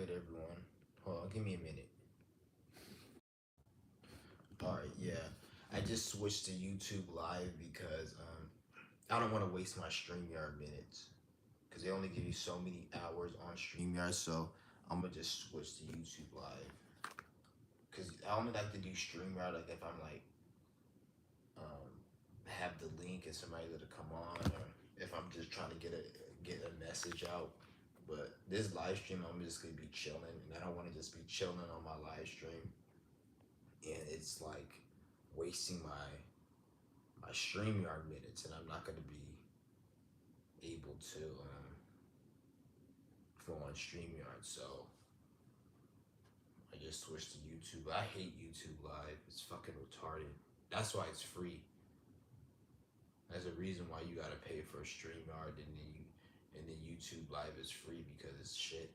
good, everyone? Hold on, give me a minute. Alright, yeah. I just switched to YouTube Live because I don't want to waste my StreamYard minutes. Because they only give you so many hours on StreamYard, so I'm going to just switch to YouTube Live. Because I only like to do StreamYard like if I'm like, um, have the link and somebody to come on, or if I'm just trying to get a message out. But this live stream, I'm just gonna be chilling, and I don't want to just be chilling on my live stream, and it's like wasting my StreamYard minutes, and I'm not gonna be able to go on StreamYard. So I just switched to YouTube. I hate YouTube Live. It's fucking retarded. That's why it's free. There's a reason why you gotta pay for a StreamYard, and then YouTube Live is free because it's shit.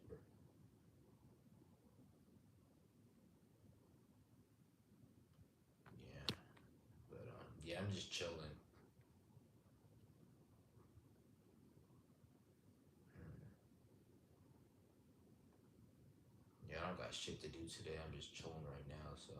Yeah, but yeah, I'm just chilling. Yeah, I don't got shit to do today. I'm just chilling right now. So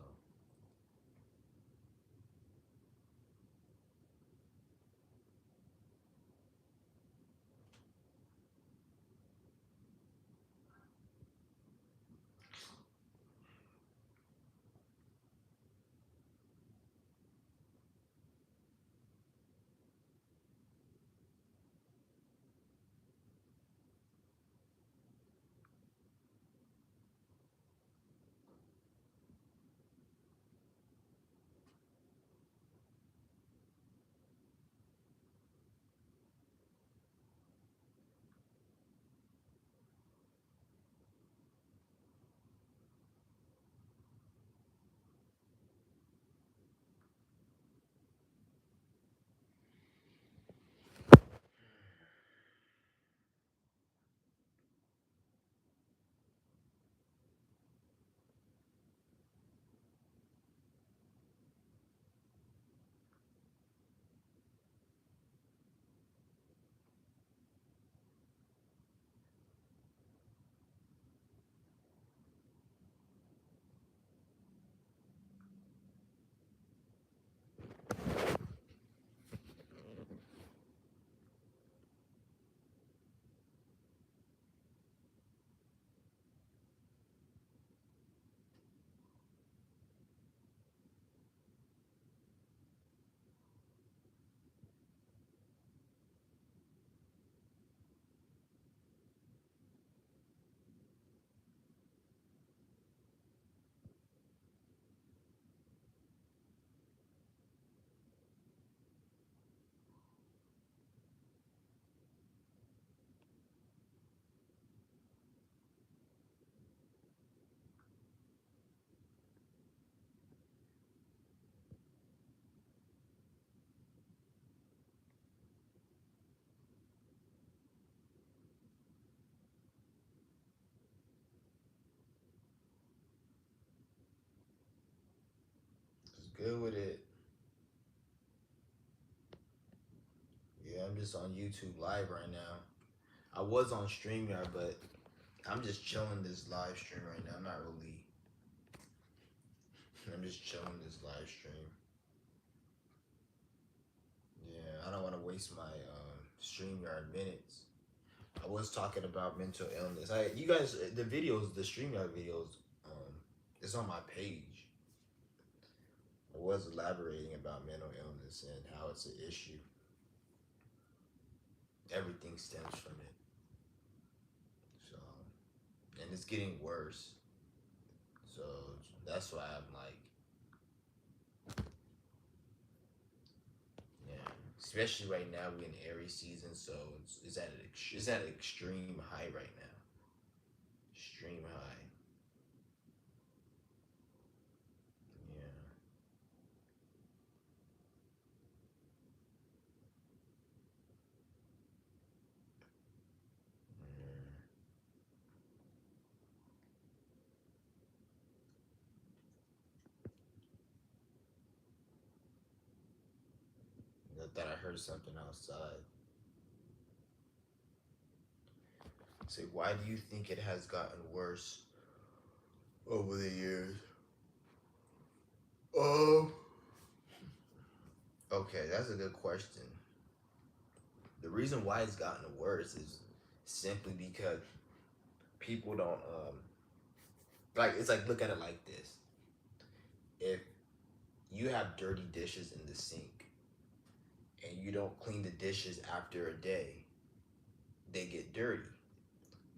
it's good with it. Yeah, I'm just on YouTube Live right now. I was on StreamYard, but I'm just chilling this live stream right now. I'm not really. I'm just chilling this live stream. Yeah, I don't want to waste my StreamYard minutes. I was talking about mental illness. You guys, the videos, the StreamYard videos, it's on my page. I was elaborating about mental illness and how it's an issue. Everything stems from it. So, and it's getting worse. So that's why I'm like, yeah. Especially right now, we're in Aries season, so it's at an extreme high right now. Extreme high. Yeah. Mm. I thought I heard something outside. Say, why do you think it has gotten worse over the years? Um, okay, that's a good question. The reason why it's gotten worse is simply because people don't like. It's like, look at it like this: if you have dirty dishes in the sink and you don't clean the dishes after a day, they get dirty.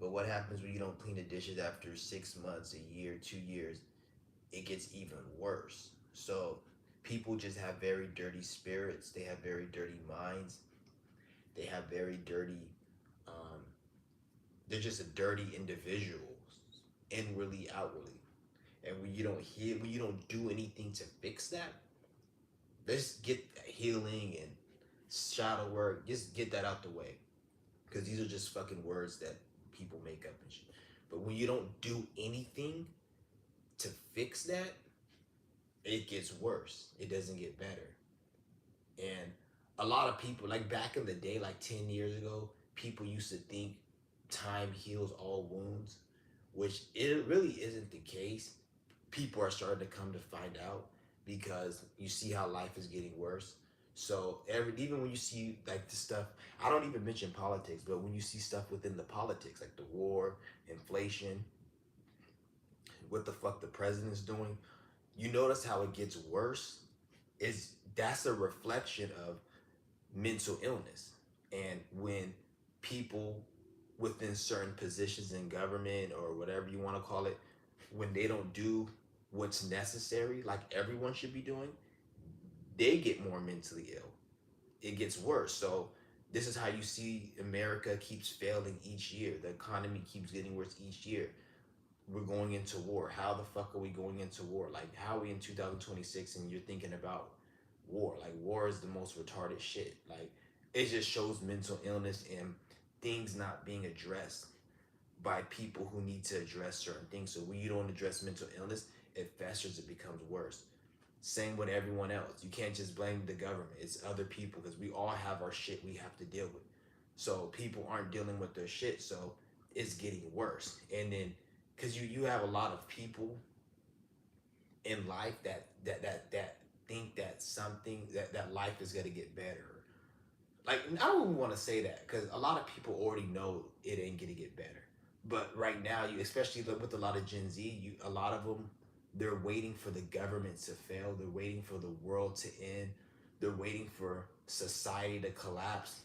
But what happens when you don't clean the dishes after 6 months, a year, 2 years? It gets even worse. So people just have very dirty spirits. They have very dirty minds. They have very dirty. Um, they're just a dirty individuals, inwardly, outwardly. And when you don't heal, when you don't do anything to fix that, let's get healing and shadow work. Just get that out the way, because these are just fucking words that people make up and shit. But when you don't do anything to fix that, it gets worse. It doesn't get better. And a lot of people, like back in the day, like 10 years ago, people used to think time heals all wounds, which it really isn't the case. People are starting to come to find out because you see how life is getting worse. So even when you see like the stuff, I don't even mention politics, but when you see stuff within the politics, like the war, inflation, what the fuck the president's doing, you notice how it gets worse. Is That's a reflection of mental illness. And when people within certain positions in government or whatever you want to call it, when they don't do what's necessary, like everyone should be doing, they get more mentally ill. It gets worse. So this is how you see America keeps failing each year. The economy keeps getting worse each year. We're going into war. How the fuck are we going into war? Like, how are we in 2026 and you're thinking about war? Like, war is the most retarded shit. Like, it just shows mental illness and things not being addressed by people who need to address certain things. So when you don't address mental illness, it festers, it becomes worse. Same with everyone else. You can't just blame the government. It's other people, because we all have our shit we have to deal with. So people aren't dealing with their shit, so it's getting worse. And then because you have a lot of people in life that think that something that life is gonna get better. Like, I don't even want to say that, because a lot of people already know it ain't gonna get better. But right now, you especially with a lot of Gen Z, a lot of them, they're waiting for the government to fail. They're waiting for the world to end. They're waiting for society to collapse.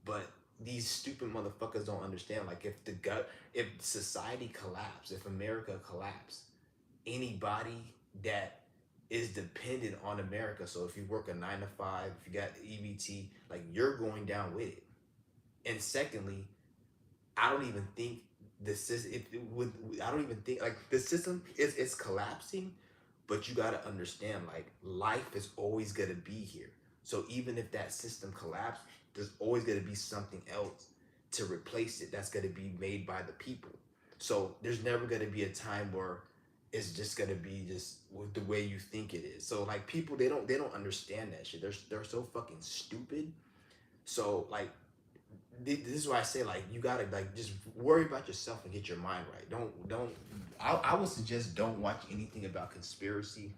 But these stupid motherfuckers don't understand. Like, if society collapse, if America collapse, anybody that is dependent on America. So if you work a 9 to 5, if you got EBT, like, you're going down with it. And secondly, I don't even think the system. I don't even think, like, the system is it's collapsing. But you gotta understand, like, life is always gonna be here. So even if that system collapses, there's always gonna be something else to replace it that's gonna be made by the people. So there's never gonna be a time where it's just gonna be just the way you think it is. So like, people, they don't understand that shit. They're so fucking stupid. So like, this is why I say, like, you gotta, like, just worry about yourself and get your mind right. Don't. I would suggest don't watch anything about conspiracy.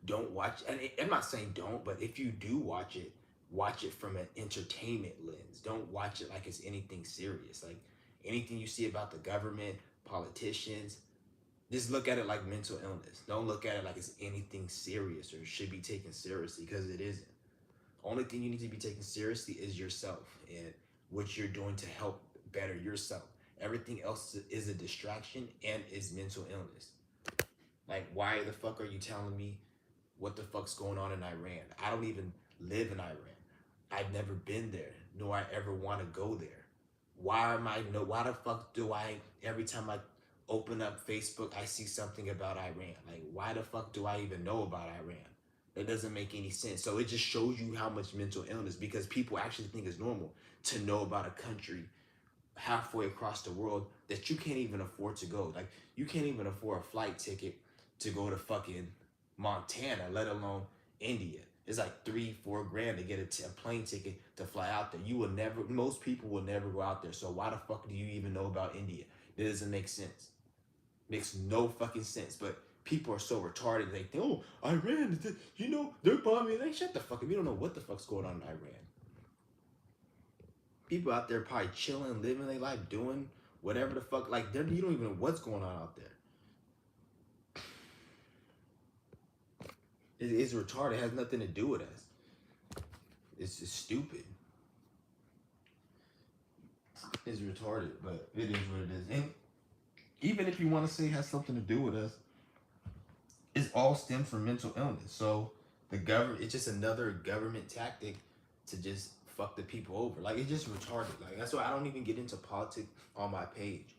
Don't watch, and I'm not saying don't, but if you do watch it from an entertainment lens. Don't watch it like it's anything serious. Like, anything you see about the government, politicians, just look at it like mental illness. Don't look at it like it's anything serious or should be taken seriously, because it isn't. Only thing you need to be taken seriously is yourself and what you're doing to help better yourself. Everything else is a distraction and is mental illness. Like, why the fuck are you telling me what the fuck's going on in Iran? I don't even live in Iran. I've never been there, nor I ever want to go there. Why the fuck do I, every time I open up Facebook, I see something about Iran? Like, why the fuck do I even know about Iran? That doesn't make any sense. So it just shows you how much mental illness, because people actually think it's normal to know about a country halfway across the world that you can't even afford to go. Like, you can't even afford a flight ticket to go to fucking Montana, let alone India. It's like 3-4 grand to get a plane ticket to fly out there. You will never. Most people will never go out there. So why the fuck do you even know about India? It doesn't make sense. Makes no fucking sense. But people are so retarded. They think, oh, Iran, they're bombing. Like, shut the fuck up. You don't know what the fuck's going on in Iran. People out there probably chilling, living their life, doing whatever the fuck. Like, you don't even know what's going on out there. It's retarded. It has nothing to do with us. It's just stupid. It's retarded, but it is what it is. And even if you want to say it has something to do with us, it's all stemmed from mental illness. So the government, it's just another government tactic to just fuck the people over. Like, it's just retarded. Like, that's why I don't even get into politics on my page.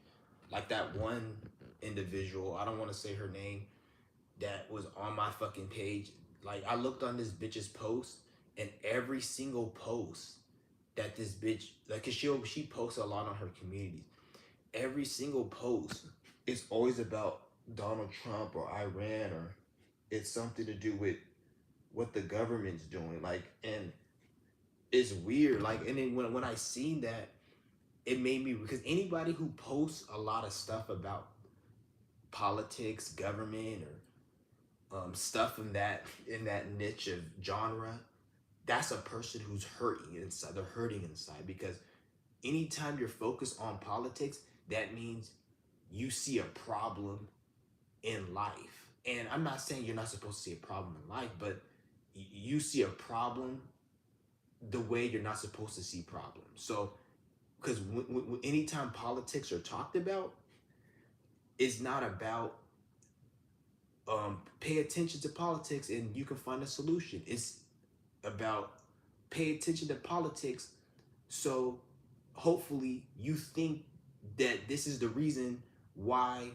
Like that one individual, I don't want to say her name, that was on my fucking page. Like, I looked on this bitch's post, and every single post that this bitch, like, cause she posts a lot on her communities. Every single post is always about Donald Trump or Iran, or it's something to do with what the government's doing. Like, and it's weird. Like, and then when I seen that, it made me, because anybody who posts a lot of stuff about politics, government, or stuff in that niche of genre, that's a person who's hurting inside. They're hurting inside, because anytime you're focused on politics, that means you see a problem in life. And I'm not saying you're not supposed to see a problem in life, but you see a problem the way you're not supposed to see problems. So, because anytime politics are talked about, it's not about pay attention to politics and you can find a solution. It's about pay attention to politics, so hopefully you think that this is the reason why,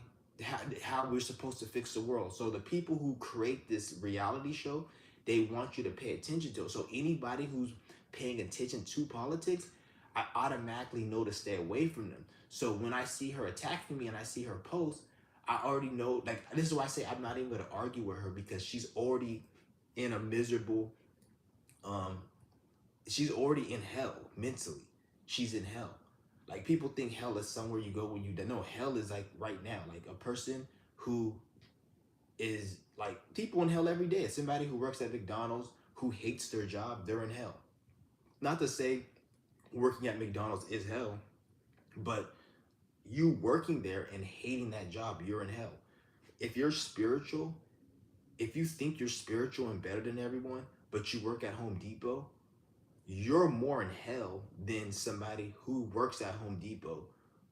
how we're supposed to fix the world. So the people who create this reality show, they want you to pay attention to it. So anybody who's paying attention to politics, I automatically know to stay away from them. So when I see her attacking me and I see her post, I already know, like, this is why I say I'm not even going to argue with her, because she's already in a miserable, she's already in hell mentally. She's in hell. Like, people think hell is somewhere you go when you die. No, hell is like right now. Like, a person who is, like, people in hell every day. Somebody who works at McDonald's who hates their job, they're in hell. Not to say working at McDonald's is hell, but you working there and hating that job, you're in hell. If you're spiritual, if you think you're spiritual and better than everyone, but you work at Home Depot, you're more in hell than somebody who works at Home Depot,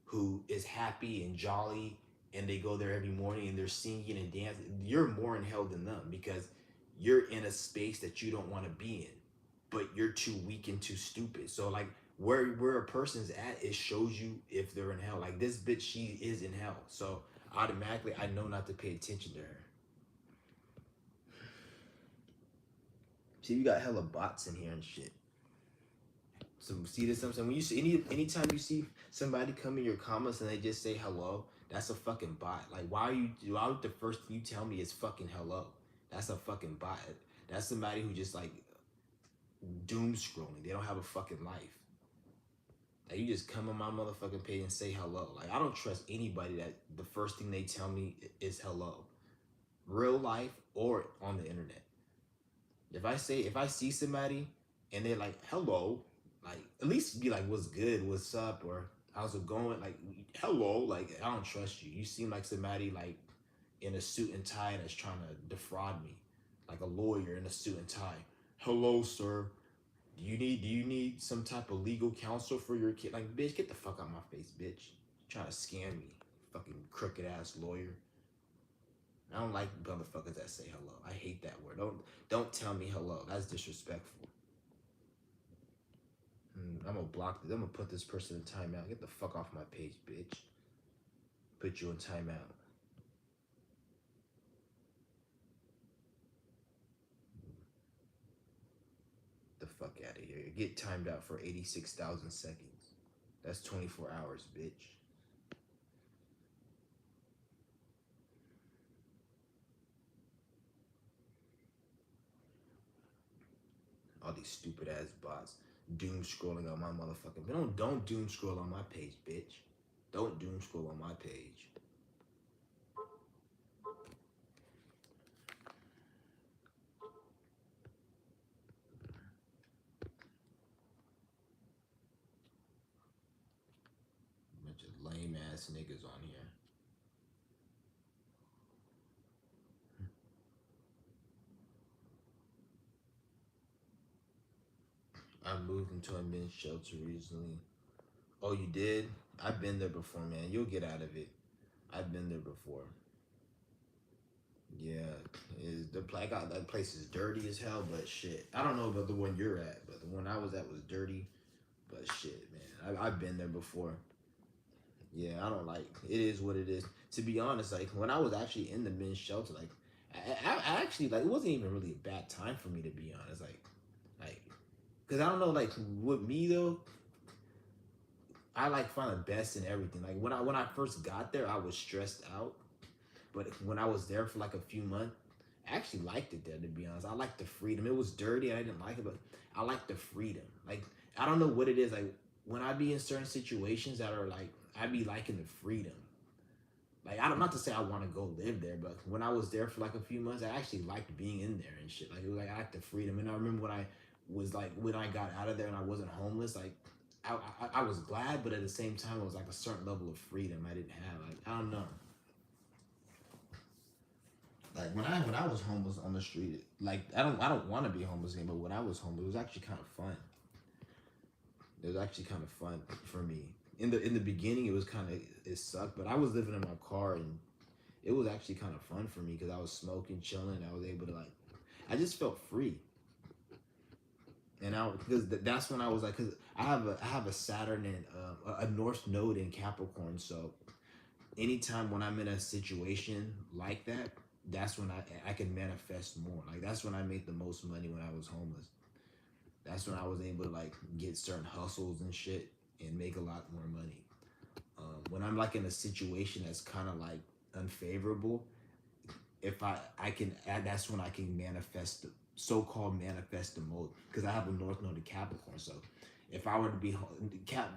who is happy and jolly, and they go there every morning and they're singing and dancing. You're more in hell than them, because you're in a space that you don't want to be in, but you're too weak and too stupid. So, like, where a person's at, it shows you if they're in hell. Like, this bitch, she is in hell. So automatically I know not to pay attention to her. See, we got hella bots in here and shit. So see this, I'm saying, when you see anytime you see somebody come in your comments and they just say hello, that's a fucking bot. Like, why would the first thing you tell me is fucking hello? That's a fucking bot. That's somebody who just, like, doom scrolling. They don't have a fucking life. Like, you just come on my motherfucking page and say hello. Like, I don't trust anybody that the first thing they tell me is hello. Real life or on the internet. If I see somebody and they're like, hello, like, at least be like, what's good, what's up, or how's it going? Like, hello, like, I don't trust you. You seem like somebody, like, in a suit and tie that's trying to defraud me. Like a lawyer in a suit and tie. Hello, sir. Do you need some type of legal counsel for your kid? Like, bitch, get the fuck out of my face, bitch. You're trying to scam me. Fucking crooked ass lawyer. I don't like motherfuckers that say hello. I hate that word. Don't tell me hello. That's disrespectful. I'm gonna block this. I'm gonna put this person in timeout. Get the fuck off my page, bitch. Put you in timeout. The fuck out of here. Get timed out for 86,000 seconds. That's 24 hours, bitch. All these stupid ass bots doom scrolling on my motherfucking. Don't doom scroll on my page, bitch. Don't doom scroll on my page. Bunch of lame ass niggas on here. I moved into a men's shelter recently. Oh, you did? I've been there before, man. You'll get out of it. I've been there before. Yeah, is the that place is dirty as hell, but shit. I don't know about the one you're at, but the one I was at was dirty. But shit, man, I've been there before. Yeah, I don't like. It is what it is. To be honest, like when I was actually in the men's shelter, like I actually like it wasn't even really a bad time for me to be honest. Like, cause I don't know, like with me though, I like find the best in everything. Like when I first got there, I was stressed out. But when I was there for like a few months, I actually liked it there. To be honest, I liked the freedom. It was dirty. I didn't like it, but I like the freedom. Like I don't know what it is. Like when I be in certain situations that are like I be liking the freedom. Like I'm not to say I want to go live there, but when I was there for like a few months, I actually liked being in there and shit. Like it was like I liked the freedom. And I remember when I was like when I got out of there and I wasn't homeless, like I was glad, but at the same time, it was like a certain level of freedom I didn't have. Like I don't know. Like when I was homeless on the street, like I don't want to be homeless again. But when I was homeless, it was actually kind of fun. It was actually kind of fun for me. In the beginning, it was kind of it sucked, but I was living in my car and it was actually kind of fun for me because I was smoking, chilling. I was able to like, I just felt free. And I because that's when I was like, because I have a Saturn and a North Node in Capricorn, so anytime when I'm in a situation like that, that's when I can manifest more. Like that's when I made the most money when I was homeless. That's when I was able to like get certain hustles and shit and make a lot more money. When I'm like in a situation that's kind of like unfavorable, if I can that's when I can manifest the so-called manifest the most because I have a North Node in Capricorn. So if I were to be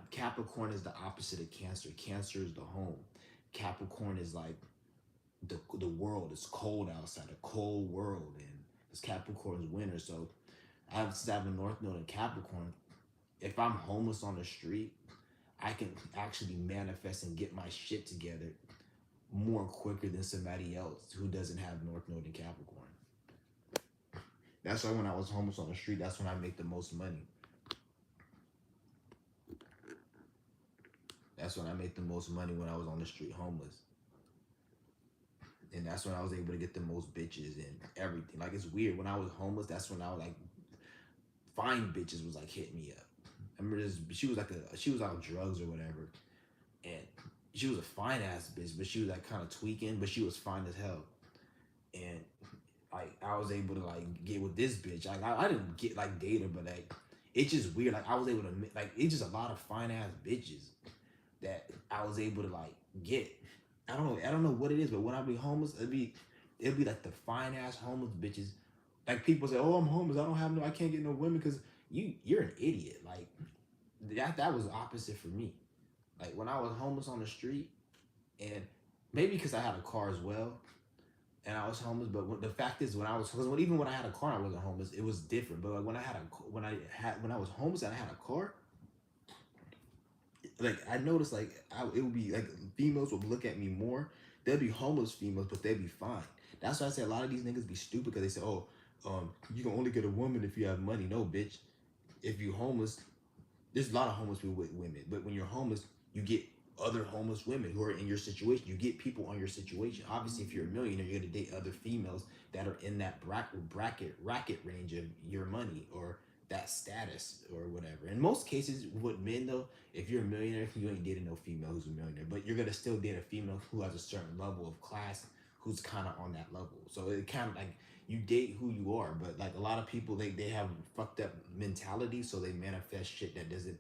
Capricorn is the opposite of Cancer. Cancer is the home. Capricorn is like the world. It's cold outside, a cold world, and it's Capricorn's winter. So since I have a North Node in Capricorn, if I'm homeless on the street, I can actually manifest and get my shit together more quicker than somebody else who doesn't have North Node in Capricorn. That's why when I was homeless on the street, that's when I make the most money. That's when I make the most money when I was on the street homeless. And that's when I was able to get the most bitches and everything. Like it's weird. When I was homeless, that's when I was like fine bitches was like hitting me up. I remember this she was on drugs or whatever. And she was a fine ass bitch, but she was like kind of tweaking, but she was fine as hell. And like I was able to like get with this bitch. Like I didn't get like date her, but like it's just weird. Like I was able to like it's just a lot of fine ass bitches that I was able to like get. I don't know what it is, but when I be homeless, it'd be like the fine ass homeless bitches. Like people say, "Oh, I'm homeless. I can't get no women because you're an idiot." Like that was the opposite for me. Like when I was homeless on the street, and maybe because I had a car as well, and I was homeless. But the fact is, when I was because even when I had a car, I wasn't homeless. It was different. But like when I was homeless and I had a car, like I noticed like it would be like females would look at me more. They'll be homeless females, but they'll be fine. That's why I say a lot of these niggas be stupid because they say, "Oh, you can only get a woman if you have money." No, bitch. If you homeless, there's a lot of homeless people with women, but when you're homeless, you get other homeless women who are in your situation. You get people on your situation. Obviously, if you're a millionaire, you're gonna date other females that are in that racket range of your money or that status or whatever. In most cases, with men though, if you're a millionaire, you ain't dating no female who's a millionaire, but you're gonna still date a female who has a certain level of class, who's kind of on that level. So it kind of like you date who you are, but like a lot of people, they have fucked up mentality, so they manifest shit that doesn't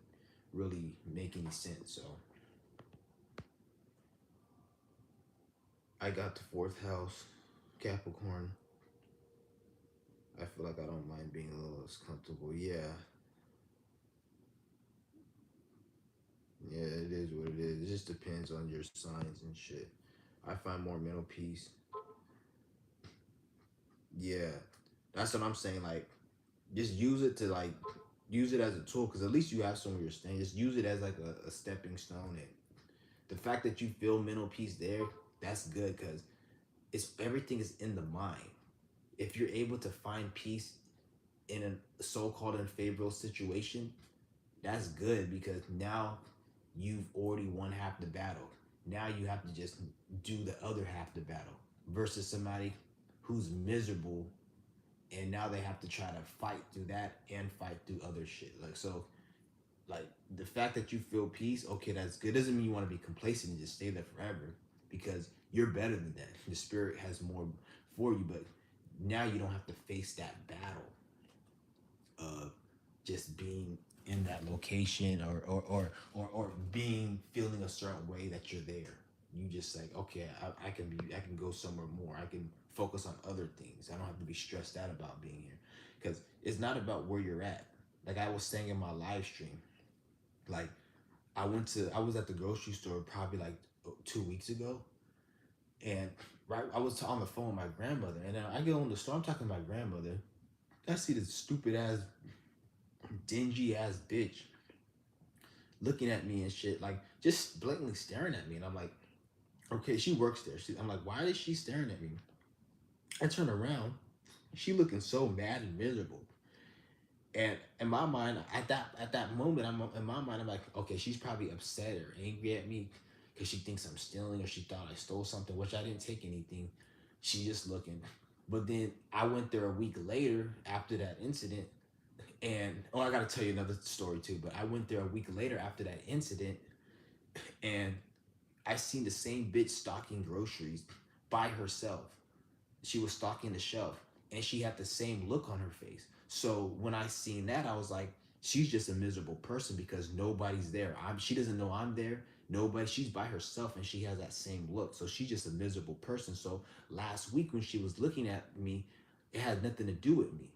really make any sense. So I got the fourth house, Capricorn. I feel like I don't mind being a little less comfortable. Yeah, yeah, it is what it is. It just depends on your signs and shit. I find more mental peace. Yeah, that's what I'm saying. Like, just use it to like use it as a tool because at least you have somewhere you're staying. Just use it as like a stepping stone. And the fact that you feel mental peace there, that's good because it's everything is in the mind. If you're able to find peace in a so-called unfavorable situation, that's good because now you've already won half the battle. Now you have to just do the other half the battle versus somebody who's miserable and now they have to try to fight through that and fight through other shit. Like so like the fact that you feel peace, okay, that's good. Doesn't mean you want to be complacent and just stay there forever because you're better than that. The spirit has more for you, but now you don't have to face that battle of just being in that location or being feeling a certain way that you're there. You just like, okay, I can go somewhere more. I can focus on other things. I don't have to be stressed out about being here. Because it's not about where you're at. Like I was saying in my live stream, like I was at the grocery store probably like 2 weeks ago, and right I was on the phone with my grandmother, and then I get on the store. I'm talking to my grandmother. I see this stupid ass, dingy ass bitch looking at me and shit, like just blatantly staring at me, and I'm like, okay, she works there. I'm like, why is she staring at me? I turn around, she looking so mad and miserable. And in my mind, at that moment, I'm in my mind, I'm like, okay, she's probably upset or angry at me because she thinks I'm stealing or she thought I stole something, which I didn't take anything. She just looking. But then I went there a week later after that incident, and oh, I gotta tell you another story too. But I went there a week later after that incident, and I seen the same bitch stocking groceries by herself. She was stocking the shelf and she had the same look on her face. So when I seen that, I was like, she's just a miserable person because nobody's there. She doesn't know I'm there. Nobody, she's by herself and she has that same look. So she's just a miserable person. So last week when she was looking at me, it had nothing to do with me.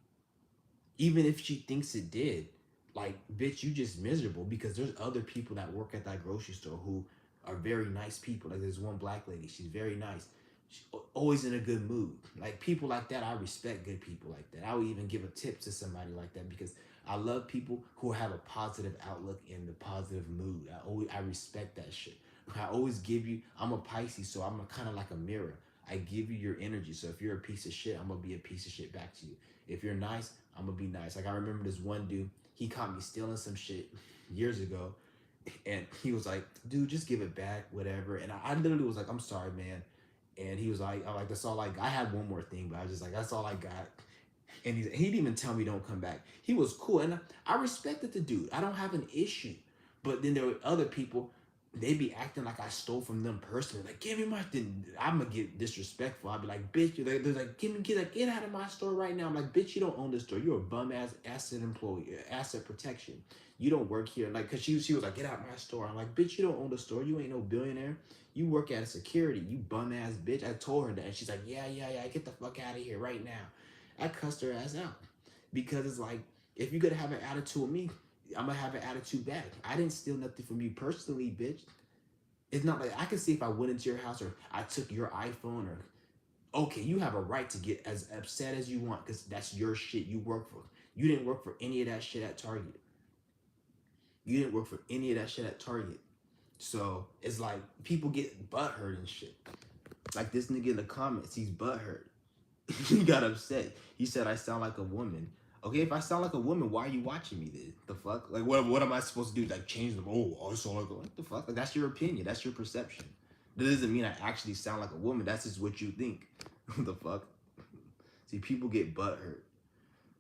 Even if she thinks it did, like, bitch, you just miserable because there's other people that work at that grocery store who are very nice people. Like, there's one black lady, she's very nice. She's always in a good mood. Like, people like that, I respect good people like that. I would even give a tip to somebody like that because I love people who have a positive outlook and the positive mood. I respect that shit. I always give you, I'm a Pisces, so I'm kind of like a mirror. I give you your energy. So if you're a piece of shit, I'm gonna be a piece of shit back to you. If you're nice, I'm gonna be nice. Like I remember this one dude, he caught me stealing some shit years ago, and he was like, "Dude, just give it back, whatever." And I literally was like, "I'm sorry, man." And he was like, "I'm like, that's all I got." I had one more thing, but I was just like, "That's all I got." And he didn't even tell me don't come back. He was cool, and I respected the dude. I don't have an issue. But then there were other people. They be acting like I stole from them personally. Like, give me my thing. I'm gonna get disrespectful. I'll be like, bitch. They're like, get out of my store right now. I'm like, bitch, you don't own this store. You're a bum ass asset employee, asset protection. You don't work here. Like, cause she was like, get out my store. I'm like, bitch, you don't own the store. You ain't no billionaire. You work at a security. You bum ass bitch. I told her that, and she's like, yeah. Get the fuck out of here right now. I cussed her ass out because it's like, if you're gonna have an attitude with me, I'm gonna have an attitude back. I didn't steal nothing from you personally, bitch. It's not like I can see if I went into your house or I took your iPhone or okay, you have a right to get as upset as you want because that's your shit you work for. You didn't work for any of that shit at Target. You didn't work for any of that shit at Target. So it's like people get butthurt and shit. Like this nigga in the comments, he's butthurt. He got upset. He said I sound like a woman. Okay, if I sound like a woman, why are you watching me then? The fuck? Like what am I supposed to do? Like change them? Oh, I sound like a what the fuck? Like that's your opinion. That's your perception. That doesn't mean I actually sound like a woman. That's just what you think. The fuck? See, people get butthurt.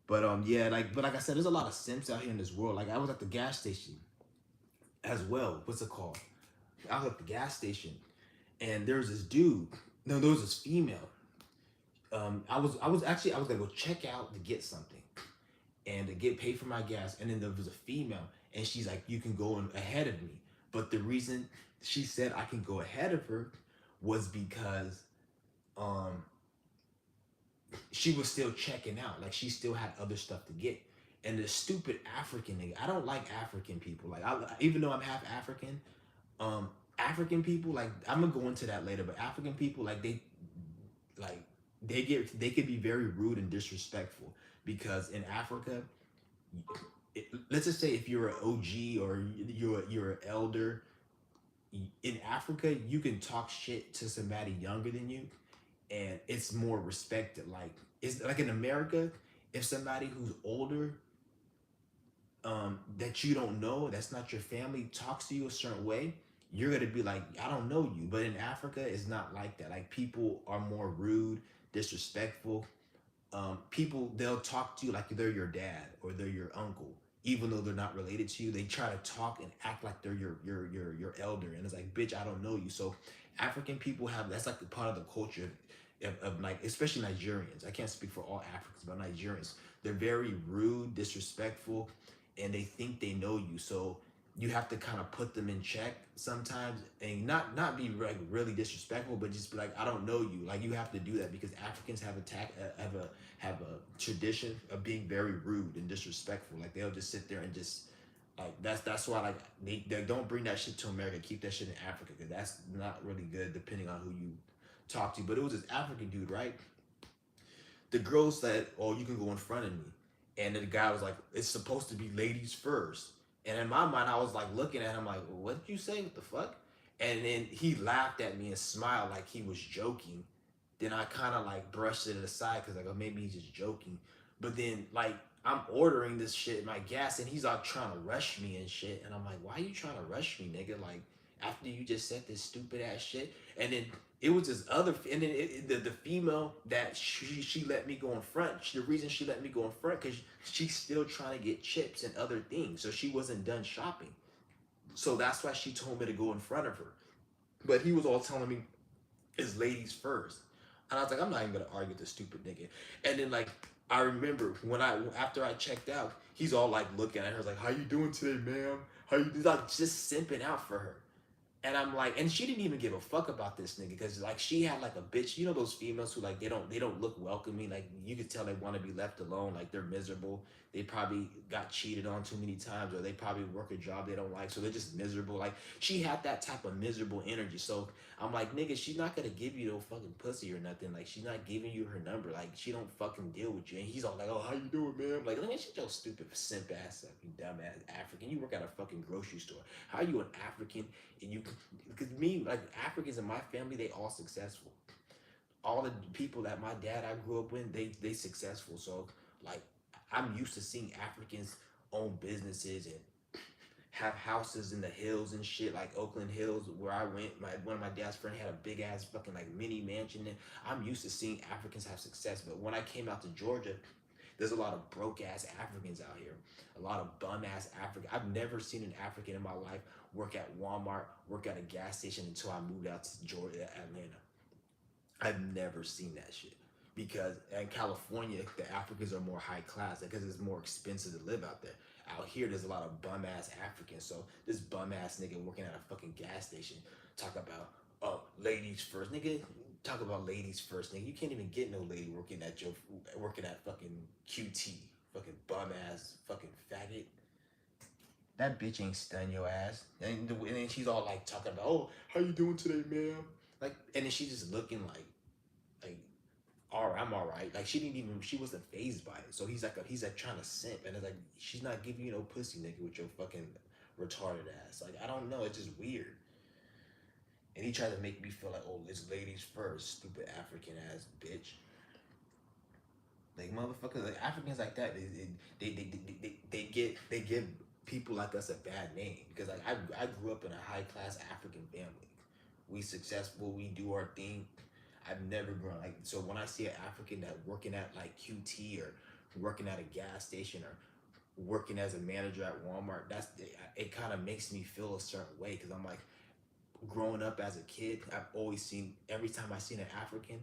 But yeah, like I said, there's a lot of simps out here in this world. Like I was at the gas station as well. What's it called? I was at the gas station and there's this dude. No, there was this female. I was gonna go check out to get something and to get paid for my gas, and then there was a female, and she's like, "You can go in ahead of me." But the reason she said I can go ahead of her was because um she was still checking out. Like she still had other stuff to get. And the stupid African nigga, I don't like African people. Like even though I'm half African, um, African people, like I'm gonna go into that later, but African people, like they could be very rude and disrespectful because in Africa, let's just say if you're an OG or you're an elder in Africa, you can talk shit to somebody younger than you, and it's more respected. Like it's like in America, if somebody who's older that you don't know, that's not your family, talks to you a certain way, you're gonna be like, I don't know you. But in Africa, it's not like that. Like people are more rude, disrespectful. People they'll talk to you like they're your dad or they're your uncle, even though they're not related to you. They try to talk and act like they're your elder, and it's like, bitch, I don't know you. So African people have that's like a part of the culture of like especially Nigerians. I can't speak for all Africans, but Nigerians, they're very rude, disrespectful, and they think they know you. So you have to kind of put them in check sometimes and not be like really disrespectful, but just be like, I don't know you. Like you have to do that because Africans have a tradition of being very rude and disrespectful. Like they'll just sit there and just like that's why like they don't bring that shit to America. Keep that shit in Africa because that's not really good depending on who you talk to. But it was this African dude, right? The girl said, "Oh, you can go in front of me," and then the guy was like, "It's supposed to be ladies first." And in my mind, I was like looking at him like, well, "What did you say? What the fuck?" And then he laughed at me and smiled like he was joking. Then I kind of like brushed it aside because like, oh, maybe he's just joking. But then like I'm ordering this shit, my gas, and he's like trying to rush me and shit. And I'm like, why are you trying to rush me, nigga? Like after you just said this stupid ass shit. And then it was this other, and then the female that she let me go in front. The reason she let me go in front because she's still trying to get chips and other things, so she wasn't done shopping. So that's why she told me to go in front of her. But he was all telling me it's ladies first, and I was like, I'm not even gonna argue with this stupid nigga. And then like I remember when I after I checked out, he's all like looking at her, like, how you doing today, ma'am? How you like just simping out for her. And I'm like, and she didn't even give a fuck about this nigga because like she had like a bitch. You know those females who like they don't look welcoming. Like you could tell they want to be left alone. Like they're miserable. They probably got cheated on too many times, or they probably work a job they don't like, so they're just miserable. Like she had that type of miserable energy. So I'm like, nigga, she's not gonna give you no fucking pussy or nothing. Like she's not giving you her number. Like she don't fucking deal with you. And he's all like, oh, how you doing, man? I'm like, let me shut your stupid simp ass up, you dumb ass African. You work at a fucking grocery store. How are you an African and you because me like Africans in my family they all successful. All the people that my dad I grew up with they successful. So like I'm used to seeing Africans own businesses and have houses in the hills and shit like Oakland Hills where I went. My one of my dad's friend had a big ass fucking like mini mansion. And I'm used to seeing Africans have success. But when I came out to Georgia, there's a lot of broke ass Africans out here. A lot of bum ass African. I've never seen an African in my life work at Walmart, work at a gas station until I moved out to Georgia, Atlanta. I've never seen that shit. Because in California, the Africans are more high class because it's more expensive to live out there. Out here, there's a lot of bum ass Africans. So this bum ass nigga working at a fucking gas station talk about ladies first, nigga. Talk about ladies first, nigga. You can't even get no lady working at fucking QT, fucking bum ass fucking faggot. That bitch ain't stun your ass. And then she's all like talking about, oh, how you doing today, ma'am? Like, and then she's just looking like, all right, I'm all right. Like she wasn't phased by it. So he's like trying to simp, and it's like she's not giving you no pussy, nigga, with your fucking retarded ass. Like I don't know, it's just weird. And he tried to make me feel like, oh, it's ladies first, stupid African ass bitch. Like motherfuckers, like Africans like that, they give people like us a bad name because like I grew up in a high class African family. We successful, we do our thing. I've never grown like so when I see an African that working at like QT or working at a gas station or working as a manager at Walmart, it kind of makes me feel a certain way because I'm like growing up as a kid, I've always seen every time I seen an African,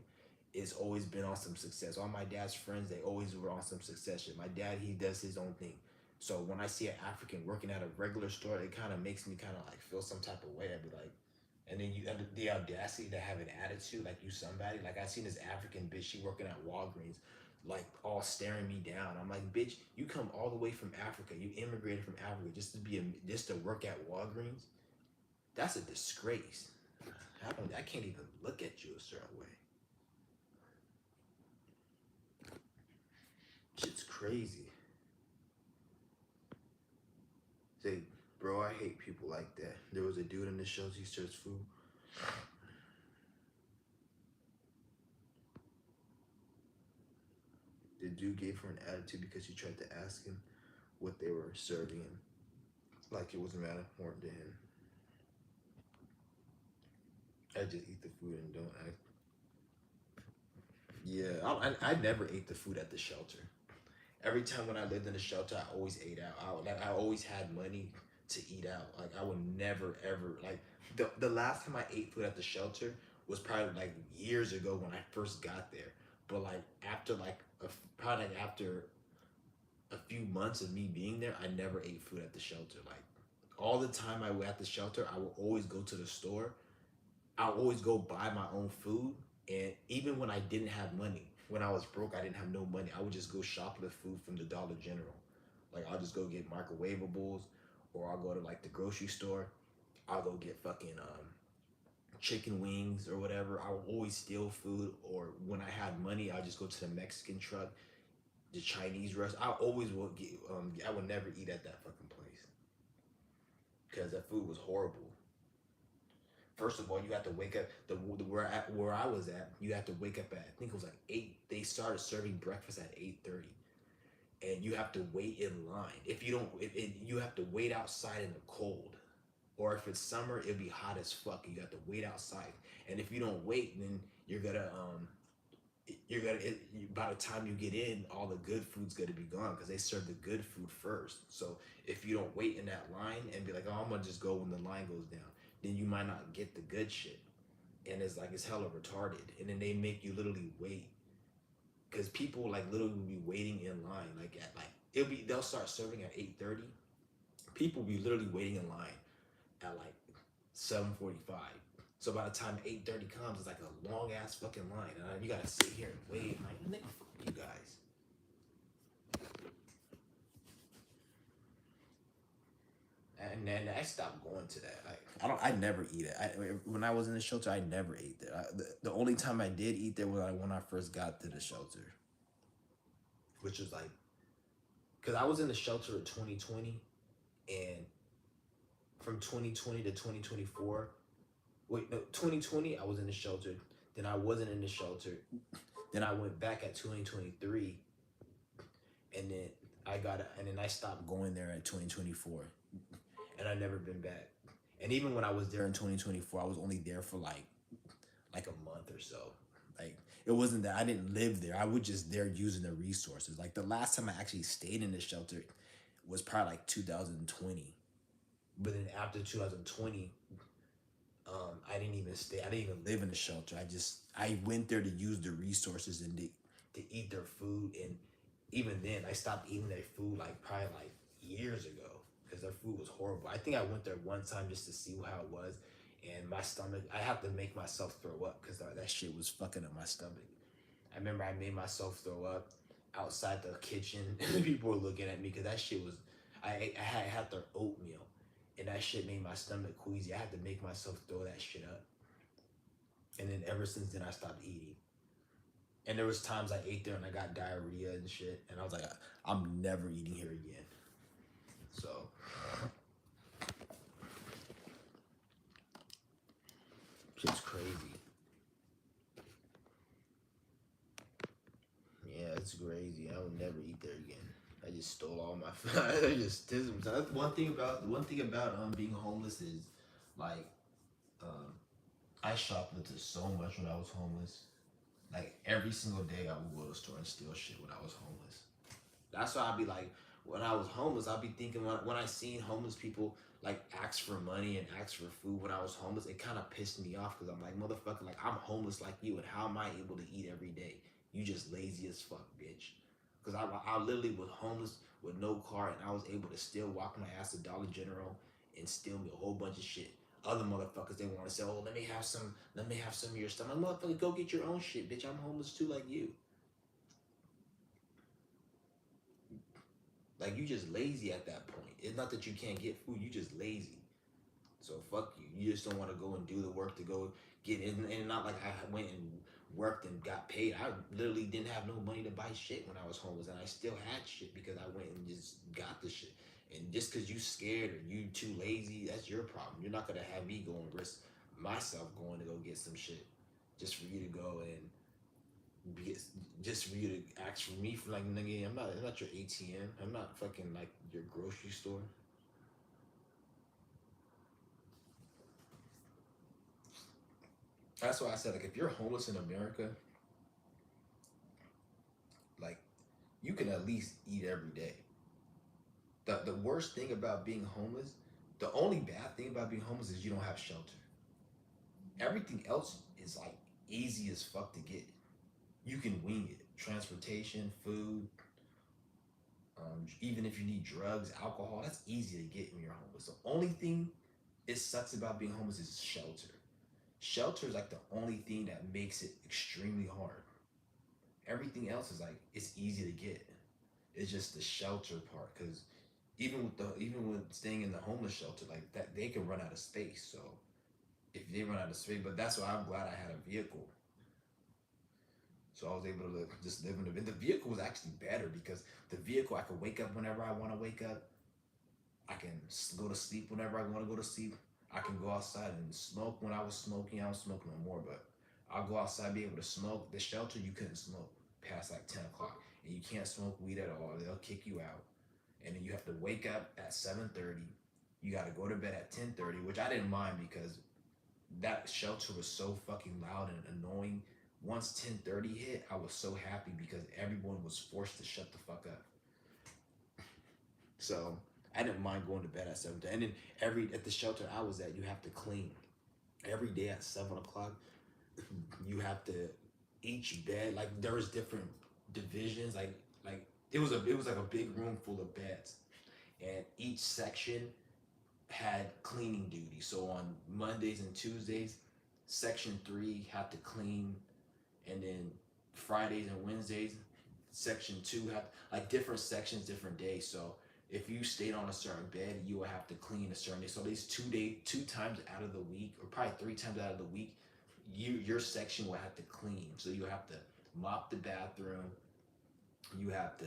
it's always been on some success. All my dad's friends, they always were on some success. My dad, he does his own thing. So when I see an African working at a regular store, it kind of makes me kind of like feel some type of way. I'd be like, And then you have the audacity to have an attitude like you somebody. Like I seen this African bitch, she working at Walgreens, like all staring me down. I'm like, bitch, you come all the way from Africa. You immigrated from Africa just to be just to work at Walgreens. That's a disgrace. I can't even look at you a certain way. Shit's crazy. Say, bro, I hate people like that. There was a dude in the show, he serves food. The dude gave her an attitude because she tried to ask him what they were serving him. Like it was important to him. I just eat the food and don't act. Yeah, I never ate the food at the shelter. Every time when I lived in the shelter, I always ate out. I always had money to eat out. Like I would never ever like the last time I ate food at the shelter was probably like years ago when I first got there. But like after like probably like after a few months of me being there, I never ate food at the shelter. Like all the time I was at the shelter, I would always go to the store. I would always go buy my own food, and even when I didn't have money, when I was broke, I didn't have no money. I would just go shop the food from the Dollar General. Like I'll just go get microwavables, or I'll go to like the grocery store. I'll go get fucking chicken wings or whatever. I will always steal food, or when I had money, I'll just go to the Mexican truck, the Chinese restaurant. I always will get. I would never eat at that fucking place because that food was horrible. First of all, you have to wake up. Where I was at, you have to wake up at I think it was like 8. They started serving breakfast at 8:30, and you have to wait in line. If you don't, you have to wait outside in the cold. Or if it's summer, it'll be hot as fuck. You have to wait outside, and if you don't wait, then you're gonna by the time you get in, all the good food's gonna be gone because they serve the good food first. So if you don't wait in that line and be like, oh, I'm gonna just go when the line goes down, then you might not get the good shit, and it's like it's hella retarded. And then they make you literally wait because people like literally will be waiting in line like at like they'll start serving at 8:30. People will be literally waiting in line at like 7:45. So by the time 8:30 comes, it's like a long ass fucking line, and you gotta sit here and wait. Like, nigga, fuck you guys. And then I stopped going to that. Like, I never eat it. When I was in the shelter, I never ate there. The only time I did eat there was when I first got to the shelter, which was like, cause I was in the shelter in 2020, and from 2020 to 2024. Wait, no, 2020 I was in the shelter. Then I wasn't in the shelter. Then I went back at 2023, and then and then I stopped going there at 2024, and I never been back. And even when I was there in 2024, I was only there for like a month or so. Like it wasn't that I didn't live there. I was just there using the resources. Like the last time I actually stayed in the shelter was probably like 2020. But then after 2020, I didn't even stay. I didn't even live in the shelter. I went there to use the resources and to eat their food. And even then, I stopped eating their food like probably like years ago because their food was horrible. I think I went there one time just to see how it was, and my stomach. I have to make myself throw up because that shit was fucking up my stomach. I remember I made myself throw up outside the kitchen, and people were looking at me because that shit was. I had their oatmeal, and that shit made my stomach queasy. I had to make myself throw that shit up. And then ever since then, I stopped eating. And there was times I ate there and I got diarrhea and shit. And I was like, I'm never eating here again. So, shit's crazy. Yeah, it's crazy. I would never eat there again. I just stole all my food. I just that's one thing about being homeless is like um I shoplifted so much when I was homeless. Like every single day, I would go to the store and steal shit when I was homeless. That's why I'd be like, when I was homeless, I'd be thinking when I seen homeless people like ask for money and ask for food when I was homeless, it kind of pissed me off because I'm like, motherfucker, like I'm homeless like you, and how am I able to eat every day? You just lazy as fuck, bitch. Because I literally was homeless with no car, and I was able to still walk my ass to Dollar General and steal me a whole bunch of shit. other motherfuckers, they want to say, oh, let me have some of your stuff. I'm like, motherfucker, go get your own shit, bitch. I'm homeless too, like you. Like, you just lazy at that point. It's not that you can't get food, you just lazy. So fuck you. You just don't want to go and do the work to go get in. And not like I went and worked and got paid. I literally didn't have no money to buy shit when I was homeless, and I still had shit because I went and just got the shit. And just because you scared or you too lazy, that's your problem. You're not gonna have me go and risk myself going to go get some shit just for you to go and be, just for you to ask for me for, like, nigga, I'm not your ATM. I'm not fucking like your grocery store. That's why I said, like, if you're homeless in America, like, you can at least eat every day. The worst thing about being homeless, the only bad thing about being homeless is you don't have shelter. Everything else is like easy as fuck to get. You can wing it. Transportation, food, even if you need drugs, alcohol, that's easy to get when you're homeless. The only thing it sucks about being homeless is shelter. Shelter is like the only thing that makes it extremely hard. Everything else is like it's easy to get. It's just the shelter part, because even with staying in the homeless shelter like that, they can run out of space. So if they run out of space, but that's why I'm glad I had a vehicle. So I was able to just live in the vehicle was actually better because the vehicle I could wake up whenever I want to wake up. I can go to sleep whenever I want to go to sleep. I can go outside and smoke when I was smoking. I don't smoke no more, but I'll go outside, be able to smoke. The shelter, you couldn't smoke past like 10 o'clock. And you can't smoke weed at all. They'll kick you out. And then you have to wake up at 7:30. You got to go to bed at 10:30, which I didn't mind because that shelter was so fucking loud and annoying. Once 10:30 hit, I was so happy because everyone was forced to shut the fuck up. So I didn't mind going to bed at 7:30. And then every at the shelter I was at, you have to clean every day at 7 o'clock. You have to each bed, like there was different divisions. Like it was like a big room full of beds, and each section had cleaning duty. So on Mondays and Tuesdays, section 3 had to clean, and then Fridays and Wednesdays, section 2 had like different sections, different days. So if you stayed on a certain bed, you would have to clean a certain day. So these 2 day, 2 times out of the week, or probably 3 times out of the week, your section will have to clean. So you have to mop the bathroom, you have to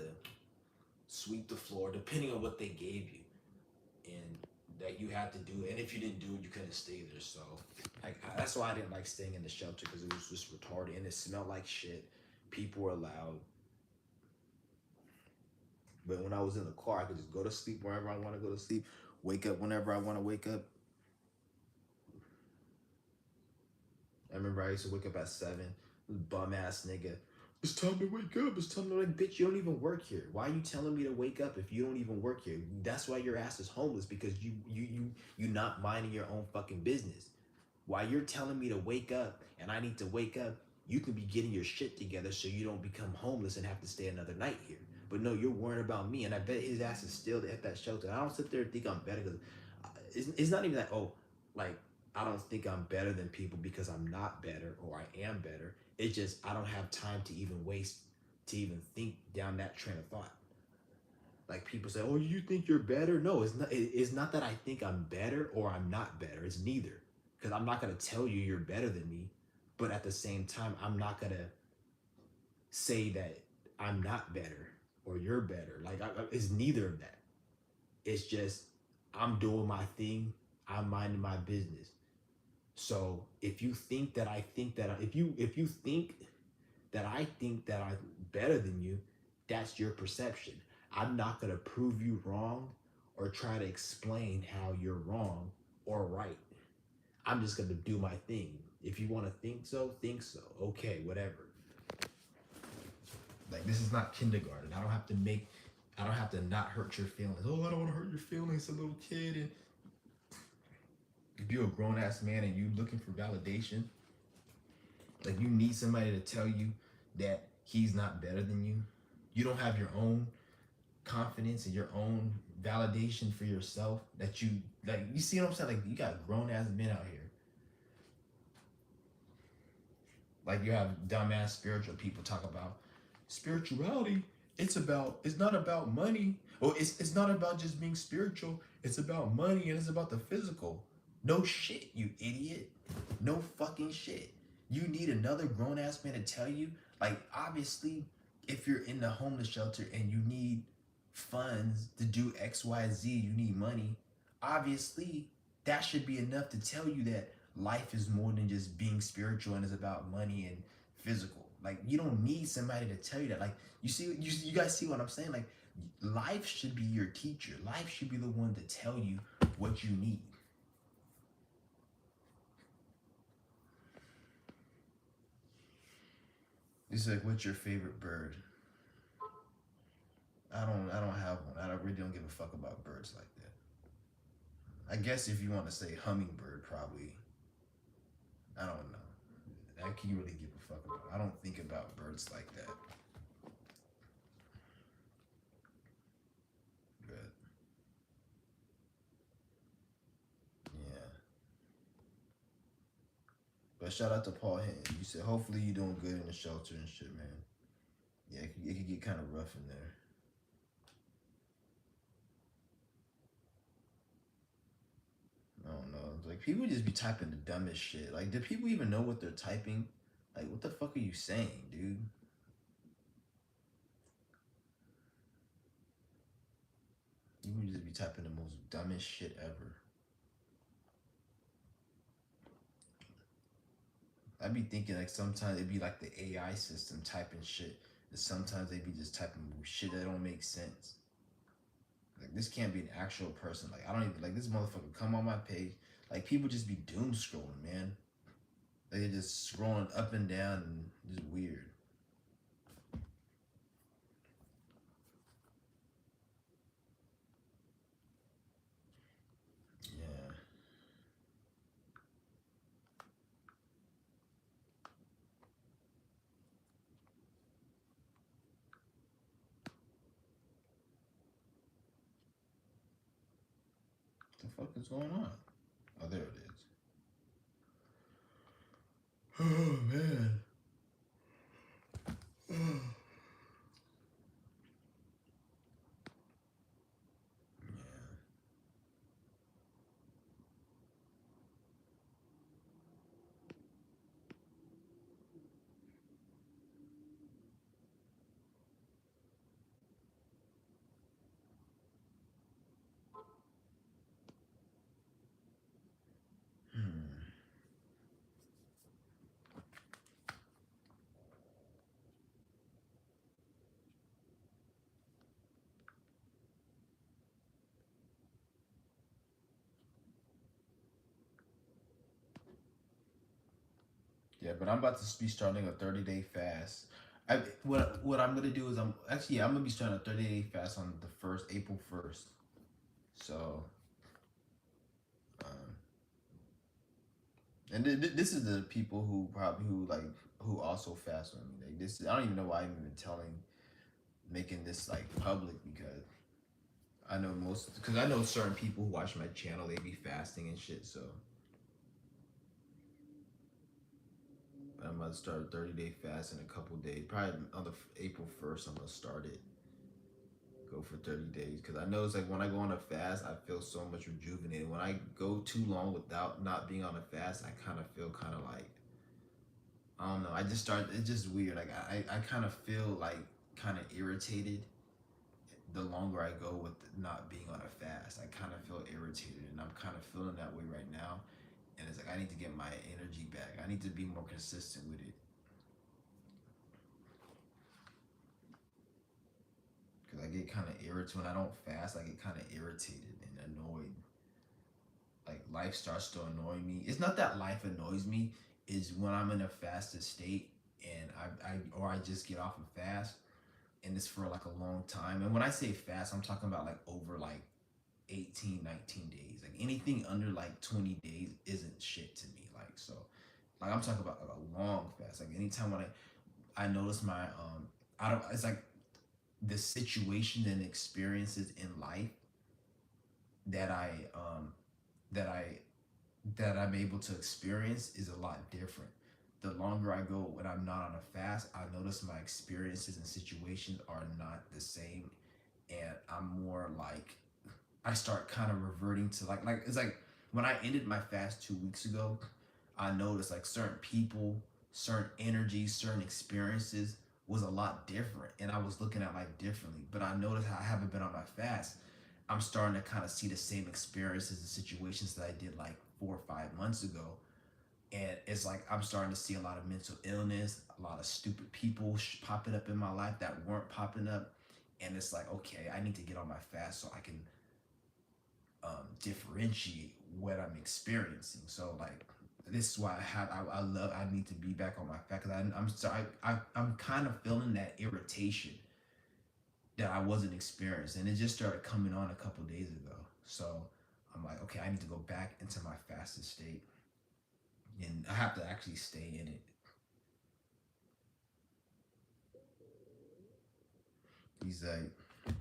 sweep the floor, depending on what they gave you, and that you had to do it. And if you didn't do it, you couldn't stay there. So like that's why I didn't like staying in the shelter, because it was just retarded and it smelled like shit. People were loud. But when I was in the car, I could just go to sleep wherever I want to go to sleep, wake up whenever I want to wake up. I remember I used to wake up at 7. Bum ass nigga. It's time to wake up. It's time to, like, bitch, you don't even work here. Why are you telling me to wake up if you don't even work here? That's why your ass is homeless, because you not minding your own fucking business. While you're telling me to wake up and I need to wake up, you can be getting your shit together so you don't become homeless and have to stay another night here. But no, you're worrying about me, and I bet his ass is still at that shelter. I don't sit there and think I'm better, because it's not even that, oh, like, I don't think I'm better than people because I'm not better or I am better. It's just I don't have time to even waste to even think down that train of thought. Like, people say, "Oh, you think you're better?" No, it's not. It's not that I think I'm better or I'm not better. It's neither. Because I'm not gonna tell you you're better than me, but at the same time, I'm not gonna say that I'm not better or you're better. Like, it's neither of that. It's just I'm doing my thing. I'm minding my business. So if you think that I think that if you think that I'm better than you, that's your perception. I'm not gonna prove you wrong or try to explain how you're wrong or right. I'm just gonna do my thing. If you want to think so, think so. Okay, whatever. Like, this is not kindergarten. I don't have to not hurt your feelings. Oh, I don't want to hurt your feelings, a little kid. And if you're a grown ass man and you looking for validation, like, you need somebody to tell you that he's not better than you. You don't have your own confidence and your own validation for yourself that you like. You see what I'm saying? Like you got grown ass men out here. Like you have dumbass spiritual people talk about spirituality. It's not about money. Or it's not about just being spiritual. It's about money and it's about the physical. No shit, you idiot. No fucking shit. You need another grown ass man to tell you, like, obviously, if you're in the homeless shelter and you need funds to do XYZ, you need money. Obviously, that should be enough to tell you that life is more than just being spiritual and it's about money and physical. Like you don't need somebody to tell you that. Like you guys see what I'm saying? Like life should be your teacher. Life should be the one to tell you what you need. It's like, what's your favorite bird? I don't have one. Really don't give a fuck about birds like that. I guess if you want to say hummingbird, probably. I don't know. I can't really give a fuck about. I don't think about birds like that. But yeah. But shout out to Paul Hinton. You said hopefully you doing good in the shelter and shit, man. Yeah, it could get kind of rough in there. I don't know. Like people just be typing the dumbest shit. Like, do people even know what they're typing? Like, what the fuck are you saying, dude? You would just be typing the most dumbest shit ever. I be thinking like sometimes it'd be like the AI system typing shit. And sometimes they be just typing shit that don't make sense. Like this can't be an actual person. Like I don't even like this motherfucker come on my page. Like people just be doom scrolling, man. Like they're just scrolling up and down and just weird. Yeah. What the fuck is going on? Oh, there it is. Oh man. Yeah. Hmm. Yeah, but I'm about to be starting a 30-day fast. What I'm gonna do is I'm gonna be starting a 30-day fast on the first April 1st. So um, and this is the people who probably who also fast with me. Like this, I don't even know why I'm even making this like public because I know because I know certain people who watch my channel. They be fasting and shit. So I'm about to start a 30-day fast in a couple days. Probably on the April 1st, I'm gonna start it. Go for 30 days because I know it's like when I go on a fast, I feel so much rejuvenated. When I go too long without not being on a fast, I kind of feel kind of like I don't know. I just start. It's just weird. Like I kind of feel like kind of irritated the longer I go with not being on a fast. I kind of feel irritated, and I'm kind of feeling that way right now. And it's like I need to get my energy back. I need to be more consistent with it because I get kind of irritated when I don't fast. I get kind of irritated and annoyed. Like life starts to annoy me. It's not that life annoys me. Is when I'm in a fasted state and I just get off of fast and it's for like a long time. And when I say fast, I'm talking about like over like 18, 19 days. Like anything under like 20 days isn't shit to me. Like so like I'm talking about like a long fast. Like anytime when I notice my I don't it's like the situations and experiences in life that that I that I'm able to experience is a lot different. The longer I go when I'm not on a fast, I notice my experiences and situations are not the same, and I'm more like I start kind of reverting to like it's like when I ended my fast 2 weeks ago, I noticed like certain people, certain energies, certain experiences was a lot different, and I was looking at life differently. But I noticed how I haven't been on my fast. I'm starting to kind of see the same experiences and situations that I did like 4 or 5 months ago, and it's like I'm starting to see a lot of mental illness, a lot of stupid people popping up in my life that weren't popping up, and it's like okay, I need to get on my fast so I can differentiate what I'm experiencing. So like this is why I love I need to be back on my fast because I'm sorry I'm kind of feeling that irritation that I wasn't experiencing. And it just started coming on a couple days ago. So I'm like, okay, I need to go back into my fastest state, and I have to actually stay in it. He's like,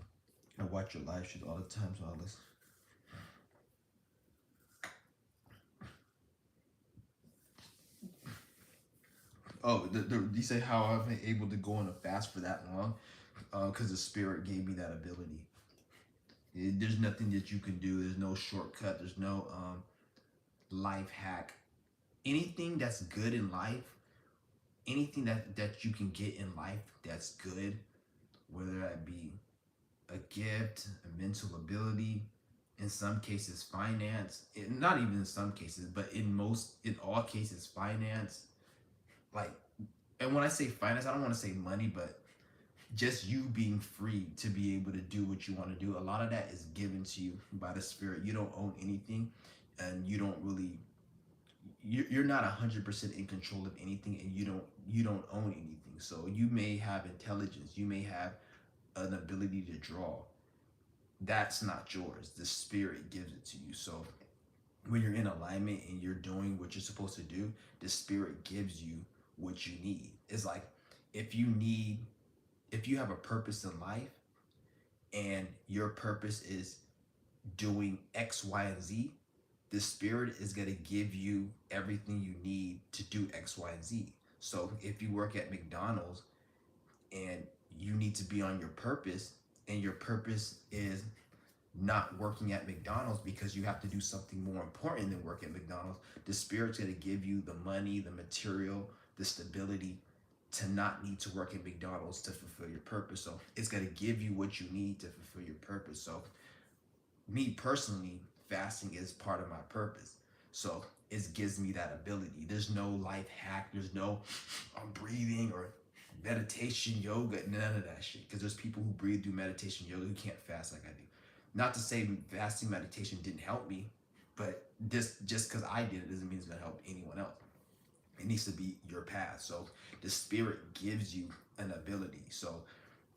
I watch your live shows all the time, so I listen. Oh, you say how I've been able to go on a fast for that long? Because the spirit gave me that ability. There's nothing that you can do. There's no shortcut. There's no life hack. Anything that's good in life, anything that you can get in life that's good, whether that be a gift, a mental ability, in some cases finance, not even in some cases, but in all cases finance, like, and when I say finance, I don't want to say money, but just you being free to be able to do what you want to do. A lot of that is given to you by the spirit. You don't own anything, and you don't really you're not 100% in control of anything, and you don't own anything. So you may have intelligence, you may have an ability to draw. That's not yours. The spirit gives it to you. So when you're in alignment and you're doing what you're supposed to do, the spirit gives you what you need. It's like if you need if you have a purpose in life and your purpose is doing X, Y, and Z, the spirit is going to give you everything you need to do X, Y, and Z. So if you work at McDonald's and you need to be on your purpose, and your purpose is not working at McDonald's because you have to do something more important than work at McDonald's, the spirit's going to give you the money, the material, the stability to not need to work at McDonald's to fulfill your purpose. So it's going to give you what you need to fulfill your purpose. So me personally, fasting is part of my purpose. So it gives me that ability. There's no life hack. There's no I'm breathing or meditation, yoga, none of that shit. Because there's people who breathe, do meditation, yoga, who can't fast like I do. Not to say fasting meditation didn't help me, but just because I did it doesn't mean it's gonna help anyone else. It needs to be your path. So the spirit gives you an ability. So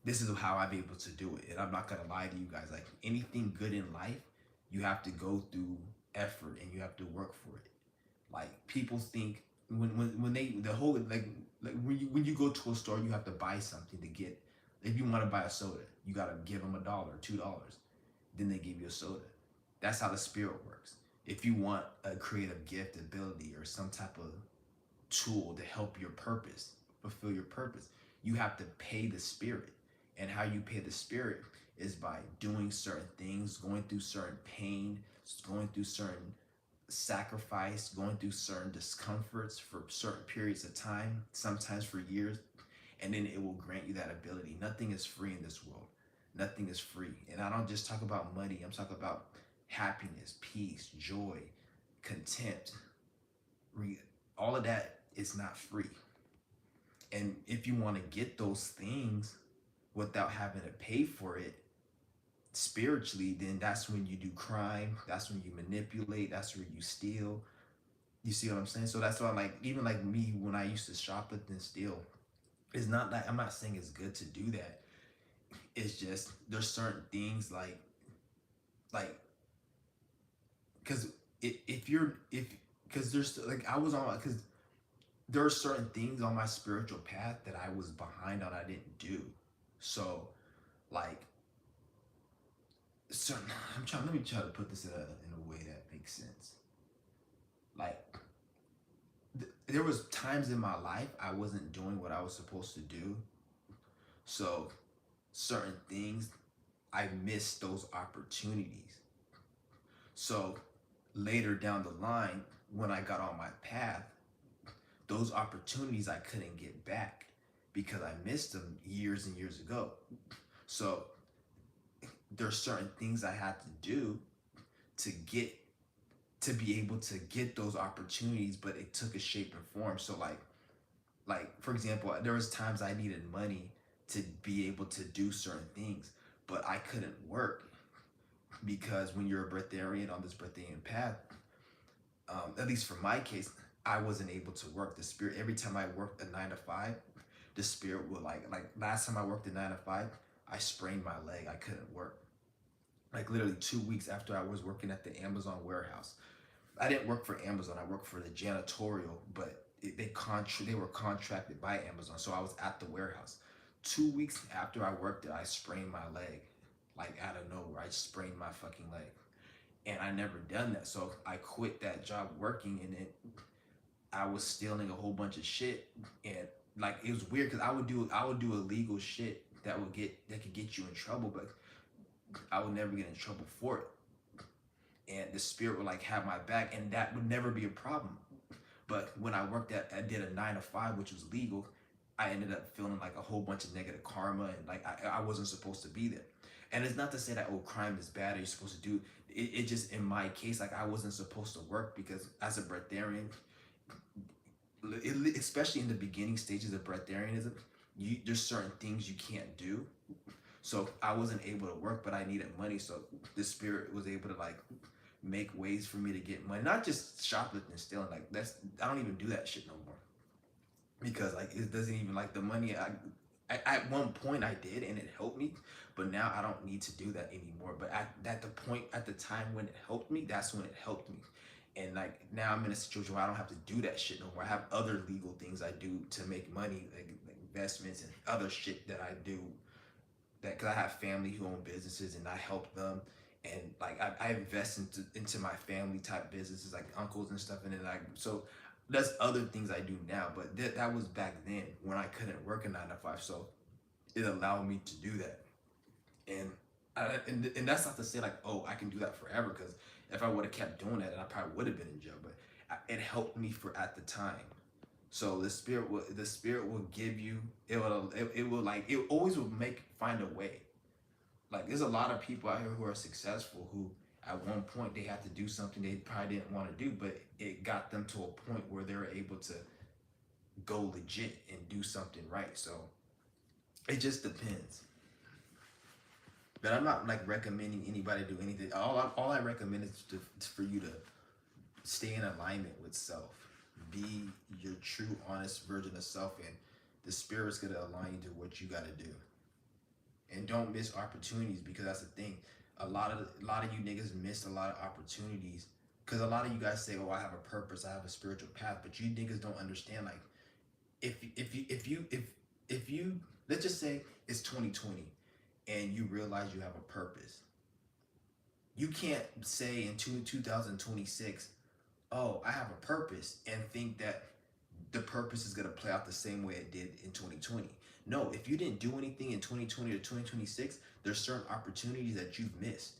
this is how I'm able to do it. And I'm not gonna lie to you guys. Like anything good in life, you have to go through effort and you have to work for it. Like people think when they the whole like when you go to a store, you have to buy something to get. If you want to buy a soda, you gotta give them $1, $2. Then they give you a soda. That's how the spirit works. If you want a creative gift, ability, or some type of tool to help your purpose, fulfill your purpose, you have to pay the spirit. And how you pay the spirit is by doing certain things, going through certain pain, going through certain sacrifice, going through certain discomforts for certain periods of time, sometimes for years, and then it will grant you that ability. Nothing is free in this world. Nothing is free. And I don't just talk about money, I'm talking about happiness, peace, joy, contempt. All of that is not free. And if you want to get those things without having to pay for it spiritually, then that's when you do crime. That's when you manipulate. That's where you steal. You see what I'm saying? So that's why, like, even like me, when I used to shoplift and steal, it's not like I'm not saying it's good to do that. It's just there's certain things like because if you're if because there's like I was on because there are certain things on my spiritual path that I was behind on I didn't do. So Like, so let me try to put this in a way that makes sense. Like, there was times in my life I wasn't doing what I was supposed to do. So certain things, I missed those opportunities. So later down the line, when I got on my path, those opportunities I couldn't get back because I missed them years and years ago. So there's certain things I had to do to get to be able to get those opportunities, but it took a shape and form. So like for example, there was times I needed money to be able to do certain things, but I couldn't work because when you're a breatharian on this breatharian path, at least for my case, I wasn't able to work. The spirit, every time I worked a 9 to 5, the spirit would like last time I worked a 9 to 5, I sprained my leg. I couldn't work. Like literally 2 weeks after I was working at the Amazon warehouse. I didn't work for Amazon. I worked for the janitorial, but they were contracted by Amazon. So I was at the warehouse. 2 weeks after I worked it, I sprained my leg, like out of nowhere. I sprained my fucking leg, and I never done that. So I quit that job working, and then I was stealing a whole bunch of shit, and like it was weird because I would do illegal shit that could get you in trouble, but I would never get in trouble for it. And the spirit would like have my back, and that would never be a problem. But when I did a 9 to 5, which was legal, I ended up feeling like a whole bunch of negative karma, and like I wasn't supposed to be there. And it's not to say that crime is bad or you're supposed to do it. It just in my case, like I wasn't supposed to work because as a breatharian, especially in the beginning stages of breatharianism, there's certain things you can't do. So I wasn't able to work, but I needed money. So the spirit was able to like make ways for me to get money, not just shoplifting and stealing. Like I don't even do that shit no more because like it doesn't even like the money. I at one point I did and it helped me, but now I don't need to do that anymore. But at the point at the time when it helped me, that's when it helped me. And like now I'm in a situation where I don't have to do that shit no more. I have other legal things I do to make money, like investments and other shit that I do that because I have family who own businesses and I help them, and like I invest into my family type businesses like uncles and stuff, and then like so that's other things I do now, but that was back then when I couldn't work a 9 to 5, so it allowed me to do that. And that's not to say like, oh, I can do that forever, because if I would have kept doing that, then I probably would have been in jail, but it helped me for at the time. So the spirit will give you, it will like it always will make find a way. Like there's a lot of people out here who are successful who at one point they had to do something they probably didn't want to do, but it got them to a point where they were able to go legit and do something right. So it just depends. But I'm not like recommending anybody do anything. All I recommend is for you to stay in alignment with self. Be your true, honest version of self, and the spirit's gonna align you to what you gotta do. And don't miss opportunities, because that's the thing. A lot of you niggas missed a lot of opportunities because a lot of you guys say, "Oh, I have a purpose, I have a spiritual path," but you niggas don't understand. Like, if you let's just say it's 2020 and you realize you have a purpose, you can't say in 2026, "Oh, I have a purpose," and think that the purpose is going to play out the same way it did in 2020. No, if you didn't do anything in 2020 to 2026, there's certain opportunities that you've missed.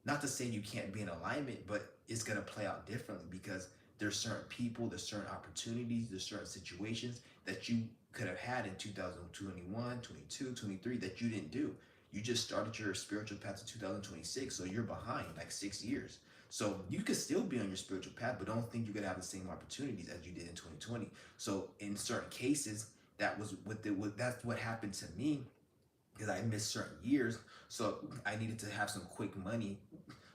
Not to say you can't be in alignment, but it's going to play out differently because there's certain people, there's certain opportunities, there's certain situations that you could have had in 2021, 22, 23 that you didn't do. You just started your spiritual path in 2026, so you're behind like 6 years. So you could still be on your spiritual path, but don't think you're gonna have the same opportunities as you did in 2020. So in certain cases, that's what happened to me, because I missed certain years. So I needed to have some quick money.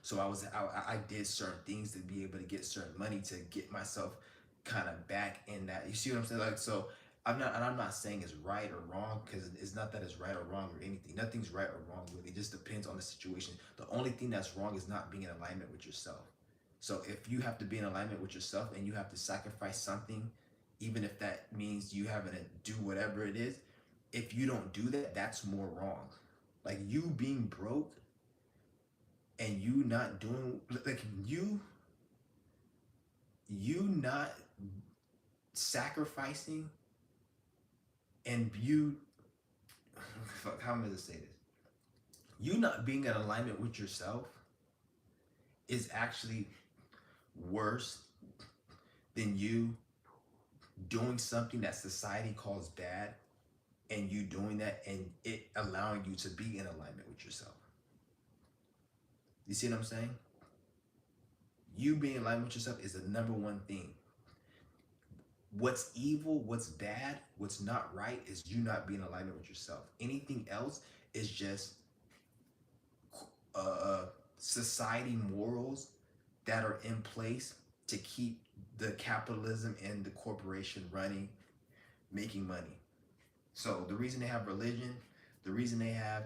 So I did certain things to be able to get certain money to get myself kind of back in that. You see what I'm saying? Like, so I'm not saying it's right or wrong, because it's not that it's right or wrong or anything. Nothing's right or wrong really. It just depends on the situation. The only thing that's wrong is not being in alignment with yourself. So if you have to be in alignment with yourself and you have to sacrifice something, even if that means you having to do whatever it is, if you don't do that, that's more wrong. Like you being broke and you not doing like you not sacrificing and you fuck, how am I gonna say this? You not being in alignment with yourself is actually worse than you doing something that society calls bad and you doing that and it allowing you to be in alignment with yourself. You see what I'm saying? You being in alignment with yourself is the number one thing. What's evil, what's bad, what's not right is you not being in alignment with yourself. Anything else is just society morals that are in place to keep the capitalism and the corporation running, making money. So the reason they have religion, the reason they have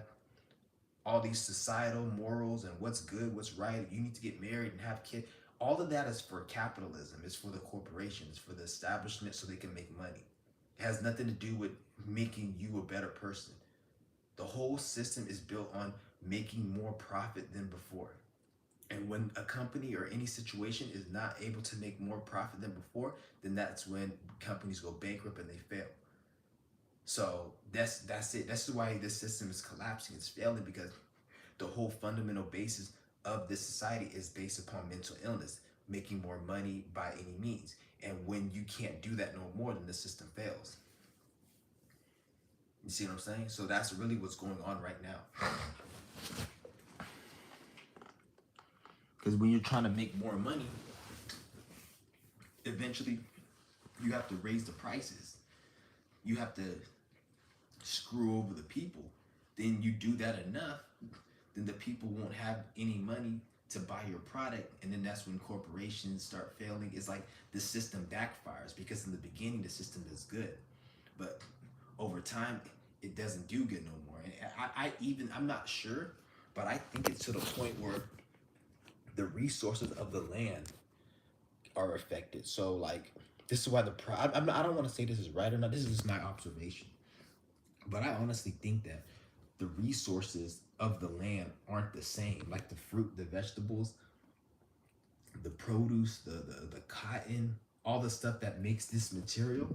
all these societal morals and what's good, what's right, you need to get married and have kids. All of that is for capitalism. It's for the corporation. It's for the establishment so they can make money. It has nothing to do with making you a better person. The whole system is built on making more profit than before. And when a company or any situation is not able to make more profit than before, then that's when companies go bankrupt and they fail. So that's it. That's why this system is collapsing. It's failing because the whole fundamental basis of this society is based upon mental illness, making more money by any means. And when you can't do that no more, then the system fails. You see what I'm saying? So that's really what's going on right now. Because when you're trying to make more money, eventually you have to raise the prices. You have to screw over the people. Then you do that enough, then the people won't have any money to buy your product, and then that's when corporations start failing. It's like the system backfires because in the beginning the system is good, but over time it doesn't do good no more. And I'm not sure, but I think it's to the point where the resources of the land are affected. So like this is why I don't want to say this is right or not. This is just my observation, but I honestly think that the resources of the land aren't the same. Like the fruit, the vegetables, the produce, the cotton, all the stuff that makes this material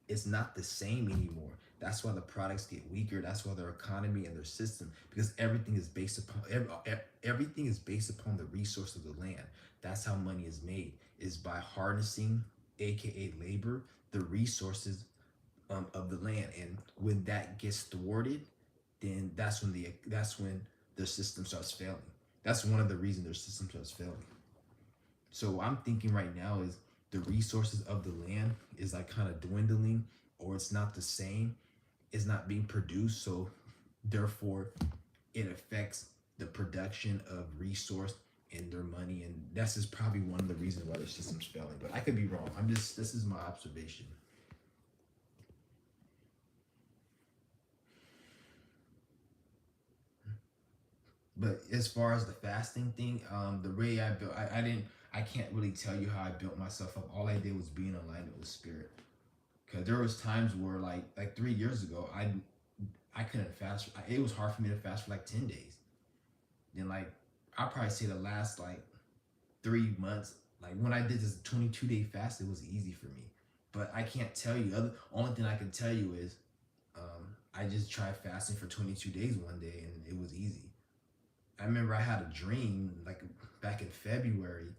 is not the same anymore. That's why the products get weaker. That's why their economy and their system, because everything is based upon everything is based upon the resource of the land. That's how money is made, is by harnessing, aka labor, the resources of the land. And when that gets thwarted, then that's when their system starts failing. That's one of the reasons their system starts failing. So I'm thinking right now is the resources of the land is like kind of dwindling, or it's not the same. It's not being produced, so therefore it affects the production of resource and their money, and this is probably one of the reasons why their system's failing. But I could be wrong. This is my observation. But as far as the fasting thing, the way I built, I can't really tell you how I built myself up. All I did was be in alignment with spirit. Cause there was times where like 3 years ago, I couldn't fast. It was hard for me to fast for like 10 days. Then like I'll probably say the last like 3 months, like when I did this 22-day fast, it was easy for me. But I can't tell you. Only thing I can tell you is, I just tried fasting for 22 days one day and it was easy. I remember I had a dream like back in February.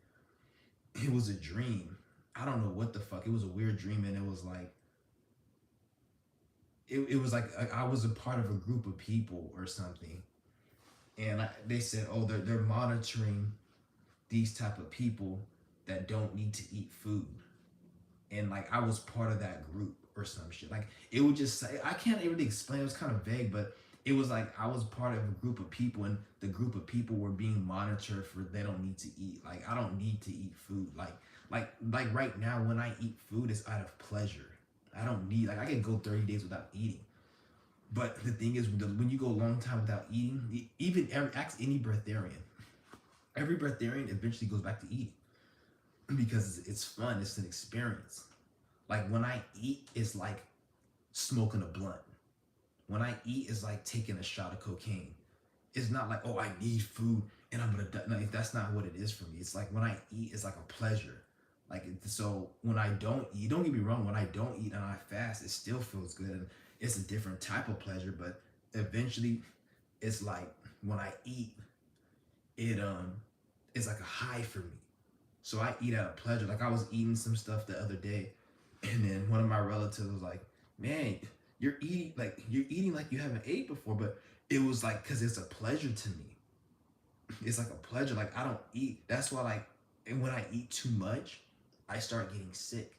It was a dream. I don't know what the fuck. It was a weird dream, and it was like it was like I was a part of a group of people or something, and they said, oh, they're monitoring these type of people that don't need to eat food, and like I was part of that group or some shit. Like it would just say, I can't really explain. It was kind of vague, but it was like I was part of a group of people, and the group of people were being monitored for they don't need to eat. Like I don't need to eat food. Like right now when I eat food, it's out of pleasure. I don't need, like I can go 30 days without eating. But the thing is, when you go a long time without eating, ask any breatharian. Every breatharian eventually goes back to eating because it's fun. It's an experience. Like when I eat, it's like smoking a blunt. When I eat, it's like taking a shot of cocaine. It's not like, oh, I need food and I'm gonna die. No, that's not what it is for me. It's like when I eat, it's like a pleasure. So when I don't eat, don't get me wrong, when I don't eat and I fast, it still feels good. And it's a different type of pleasure, but eventually it's like when I eat, it it's like a high for me. So I eat out of pleasure. Like I was eating some stuff the other day, and then one of my relatives was like, "Man, you're eating like you haven't ate before." But it was like because it's a pleasure to me. It's like a pleasure. Like I don't eat. That's why like, and when I eat too much, I start getting sick.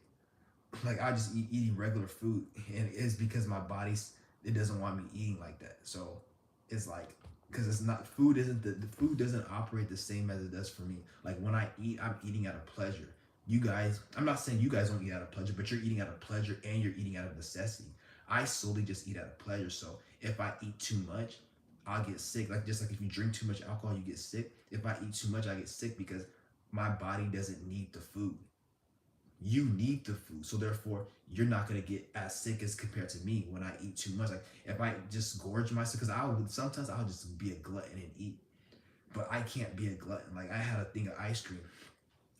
Like I just eating regular food, and it's because my body's it doesn't want me eating like that. So it's like because it's not food isn't the food doesn't operate the same as it does for me. Like when I eat, I'm eating out of pleasure. You guys, I'm not saying you guys don't eat out of pleasure, but you're eating out of pleasure and you're eating out of necessity. I solely just eat out of pleasure. So if I eat too much, I'll get sick. Like just like if you drink too much alcohol, you get sick. If I eat too much, I get sick because my body doesn't need the food. You need the food, so therefore you're not gonna get as sick as compared to me when I eat too much. Like if I just gorge myself, because I'll just be a glutton and eat, but I can't be a glutton. Like I had a thing of ice cream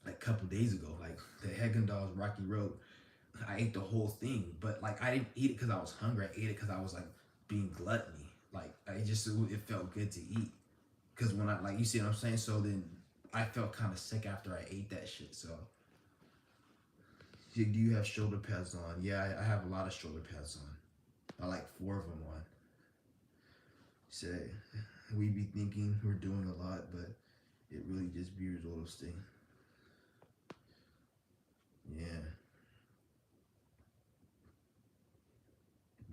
like a couple days ago, like the Haagen Dazs Rocky Road. I ate the whole thing, but like I didn't eat it because I was hungry. I ate it because I was like being gluttony. Like it felt good to eat. Because when I like you see what I'm saying. So then I felt kind of sick after I ate that shit. So do you have shoulder pads on? Yeah, I have a lot of shoulder pads on. I like four of them on. Say, we be thinking we're doing a lot, but it really just be exhausting. Yeah,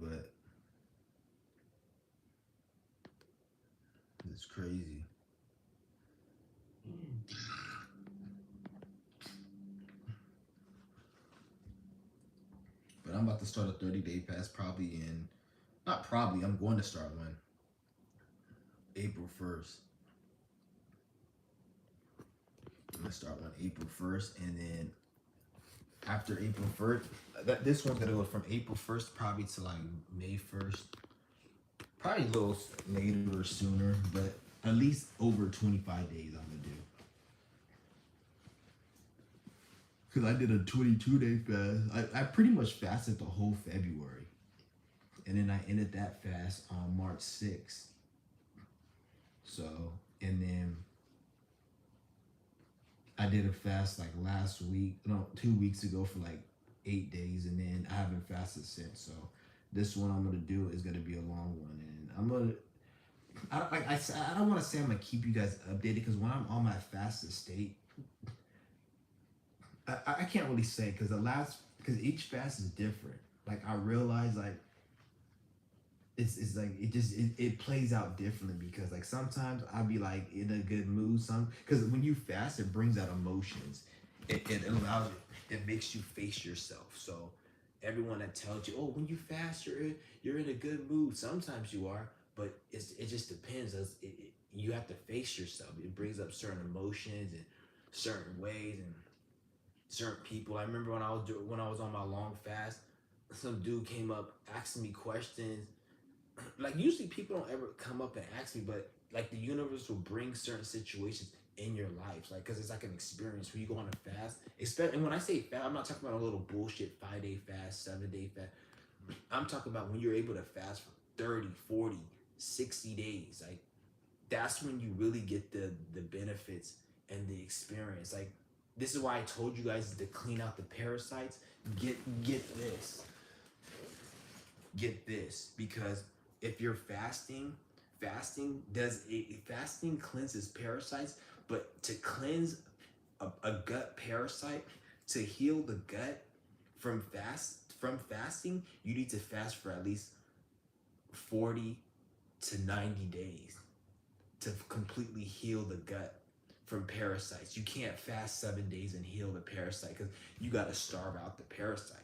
but it's crazy. But I'm about to start a 30-day fast probably in, not probably, I'm going to start one April 1st. I'm going to start one April 1st, and then after April 1st, this one's going to go from April 1st probably to like May 1st. Probably a little later or sooner, but at least over 25 days I'm gonna do. Cause I did a 22-day fast. I pretty much fasted the whole February, and then I ended that fast on March 6th. So, and then I did a fast like last week, no, 2 weeks ago for like 8 days, and then I haven't fasted since. So, this one I'm gonna do is gonna be a long one, and I'm gonna I don't want to say I'm gonna keep you guys updated because when I'm on my fastest state, I can't really say because each fast is different. Like I realize like it's like it plays out differently because like sometimes I'll be like in a good mood because when you fast it brings out emotions. It allows it makes you face yourself. So everyone that tells you, oh, when you fast you're in a good mood. Sometimes you are, but it just depends. You have to face yourself. It brings up certain emotions and certain ways and certain people. I remember when I was on my long fast, some dude came up asking me questions. Like usually people don't ever come up and ask me, but like the universe will bring certain situations in your life, like because it's like an experience when you go on a fast. And when I say fast, I'm not talking about a little bullshit 5 day fast, 7 day fast. I'm talking about when you're able to fast for 30, 40, 60 days. Like that's when you really get the benefits and the experience. Like this is why I told you guys to clean out the parasites. Get this. Get this because if you're fasting cleanses parasites, but to cleanse a gut parasite, to heal the gut from fasting, you need to fast for at least 40 to 90 days to completely heal the gut from parasites. You can't fast 7 days and heal the parasite because you got to starve out the parasite.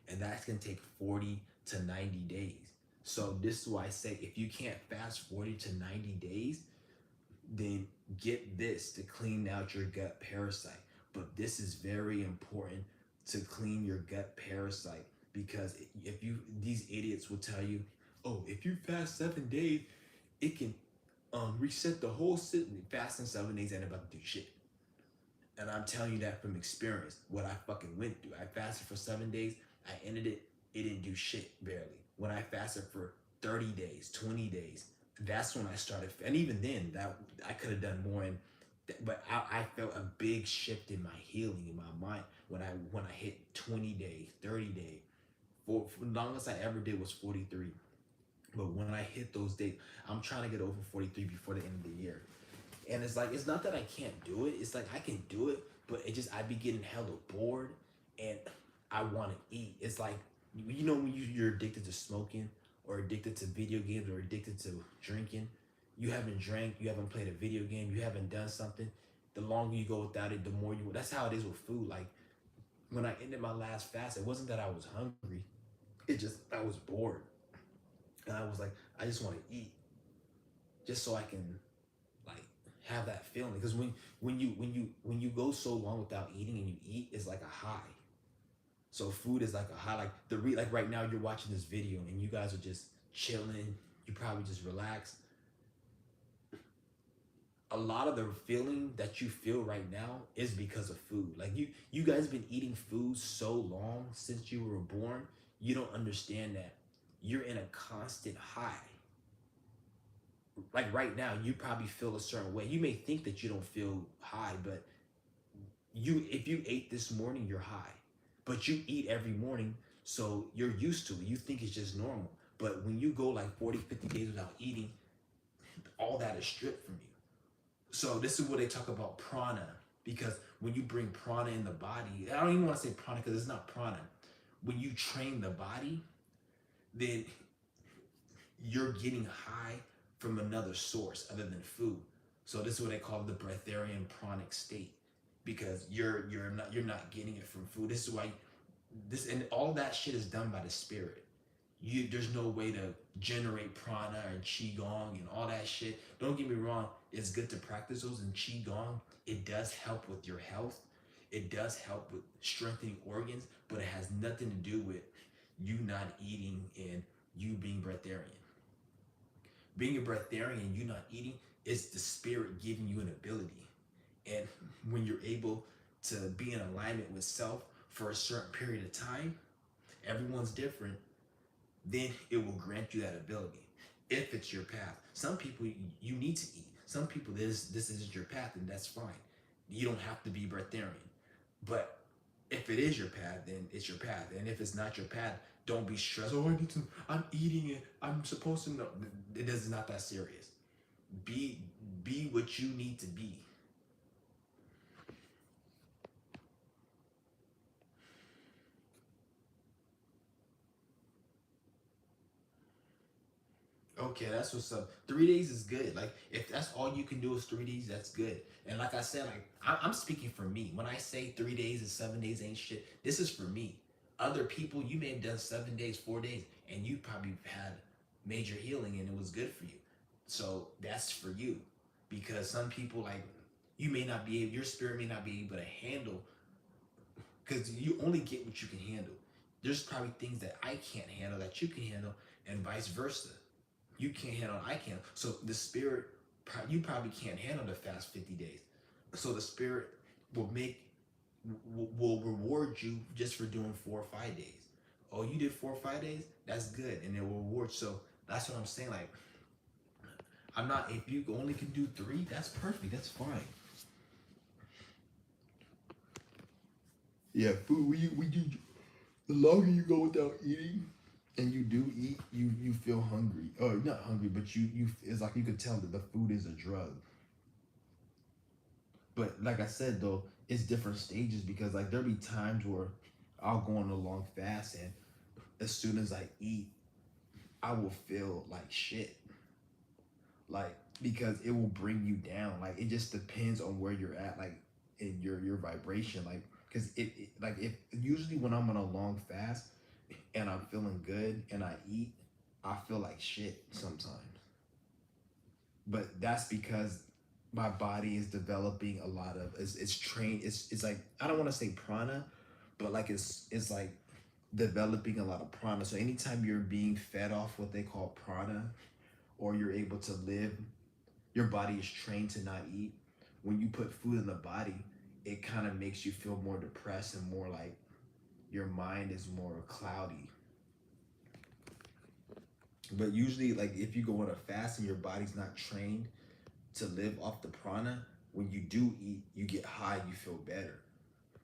And that's going to take 40 to 90 days. So this is why I say if you can't fast 40 to 90 days, then get this to clean out your gut parasite. But this is very important to clean your gut parasite because if you these idiots will tell you, oh, if you fast 7 days, it can. reset the whole fasting 7 days ain't about to do shit. And I'm telling you that from experience, what I fucking went through. I fasted for 7 days, I ended it, it didn't do shit barely. When I fasted for 30 days, 20 days, that's when I started. And even then, that I could have done more. But I felt a big shift in my healing in my mind when I hit 20 days, 30 days. For the longest I ever did was 43. But when I hit those days, I'm trying to get over 43 before the end of the year. And it's like it's not that I can't do it. It's like I can do it, but it just I be getting hella bored, and I want to eat. It's like when you're addicted to smoking or addicted to video games or addicted to drinking. You haven't drank, you haven't played a video game, you haven't done something. The longer you go without it, the more you. That's how it is with food. Like when I ended my last fast, it wasn't that I was hungry. It just I was bored, and I was like, I just want to eat, just so I can like have that feeling because when you go so long without eating and you eat, it's like a high. So food is like a high. Like like right now you're watching this video and you guys are just chilling, you probably just relax. A lot of the feeling that you feel right now is because of food. Like you guys been eating food so long since you were born, you don't understand that you're in a constant high. Like right now you probably feel a certain way. You may think that you don't feel high, but you if you ate this morning, you're high. But you eat every morning, so you're used to it. You think it's just normal. But when you go like 40, 50 days without eating, all that is stripped from you. So this is where they talk about prana, because when you bring prana in the body, I don't even want to say prana because it's not prana. When you train the body, then you're getting high from another source other than food. So this is what they call the breatharian pranic state, because you're not getting it from food. This is why this and all that shit is done by the spirit. There's no way to generate prana and qigong and all that shit. Don't get me wrong, it's good to practice those in qigong. It does help with your health. It does help with strengthening organs, but it has nothing to do with you not eating and you being breatharian. Being a breatharian, you not eating, is the spirit giving you an ability. And when you're able to be in alignment with self for a certain period of time, everyone's different, then it will grant you that ability if it's your path. Some people you need to eat. Some people this isn't your path, and that's fine. You don't have to be breatharian. But if it is your path, then it's your path. And if it's not your path, don't be stressed. Oh, I need to. I'm eating it. I'm supposed to know. It is not that serious. Be what you need to be. Okay, that's what's up. 3 days is good. Like if that's all you can do is 3 days, that's good. And like I said, like I'm speaking for me. When I say 3 days and 7 days ain't shit, this is for me. Other people, you may have done 7 days, 4 days, and you probably had major healing and it was good for you. So that's for you, because some people like you may not be able, your spirit may not be able to handle, because you only get what you can handle. There's probably things that I can't handle that you can handle, and vice versa. You can't handle, I can't. So the spirit, you probably can't handle the fast 50 days. So the spirit will will reward you just for doing 4 or 5 days. Oh, you did 4 or 5 days? That's good, and it will reward. So that's what I'm saying. Like, I'm not. If you only can do 3, that's perfect. That's fine. Yeah, food. We do. The longer you go without eating, and you do eat, you feel hungry. Or not hungry, but you it's like you could tell that the food is a drug. But like I said though, it's different stages, because like there'll be times where I'll go on a long fast, and as soon as I eat, I will feel like shit. Like, because it will bring you down. Like it just depends on where you're at, like in your vibration. Like because it like if usually when I'm on a long fast and I'm feeling good and I eat, I feel like shit sometimes. But that's because my body is developing a lot of it's trained. It's like I don't want to say prana, but like it's like developing a lot of prana. So anytime you're being fed off what they call prana, or you're able to live your body is trained to not eat. When you put food in the body, it kind of makes you feel more depressed and more like your mind is more cloudy. But usually, like if you go on a fast and your body's not trained to live off the prana, when you do eat, you get high, you feel better.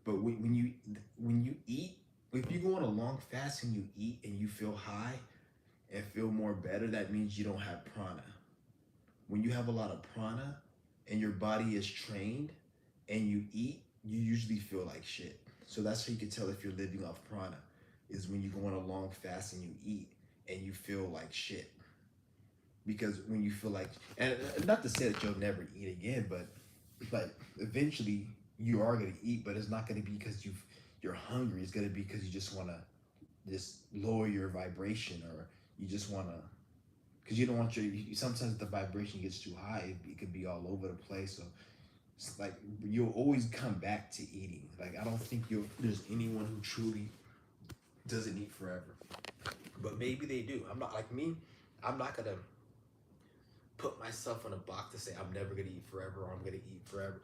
But when you eat, if you go on a long fast and you eat and you feel high and feel more better, that means you don't have prana. When you have a lot of prana and your body is trained and you eat, you usually feel like shit. So that's how you can tell if you're living off prana, is when you go on a long fast and you eat and you feel like shit. Because when you feel like, and not to say that you'll never eat again, but like eventually you are gonna eat, but it's not gonna be because you're hungry. It's gonna be because you just wanna just lower your vibration, or you just wanna, because you don't want sometimes the vibration gets too high, it could be all over the place. So it's like you'll always come back to eating. Like I don't think there's anyone who truly doesn't eat forever, but maybe they do. I'm not like me. I'm not gonna put myself in a box to say I'm never gonna eat forever or I'm gonna eat forever.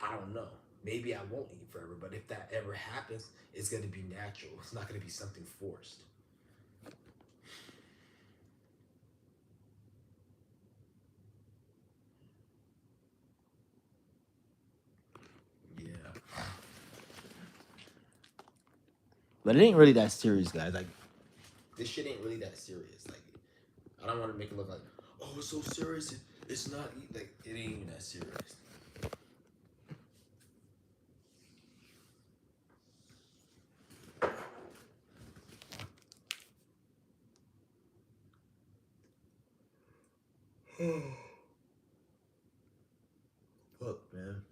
I don't know. Maybe I won't eat forever, but if that ever happens, it's gonna be natural. It's not gonna be something forced. Yeah. But it ain't really that serious, guys. Like this shit ain't really that serious. Like I don't want to make it look like, oh, it's so serious. It's not like it ain't even that serious. Fuck, man.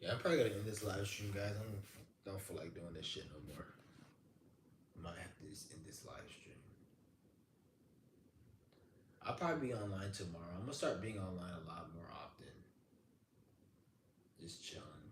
Yeah, I'm probably gonna end this live stream, guys. I don't feel like doing this shit no more. I might have to just end this live stream. I'll probably be online tomorrow. I'm gonna start being online a lot more often. Just chilling.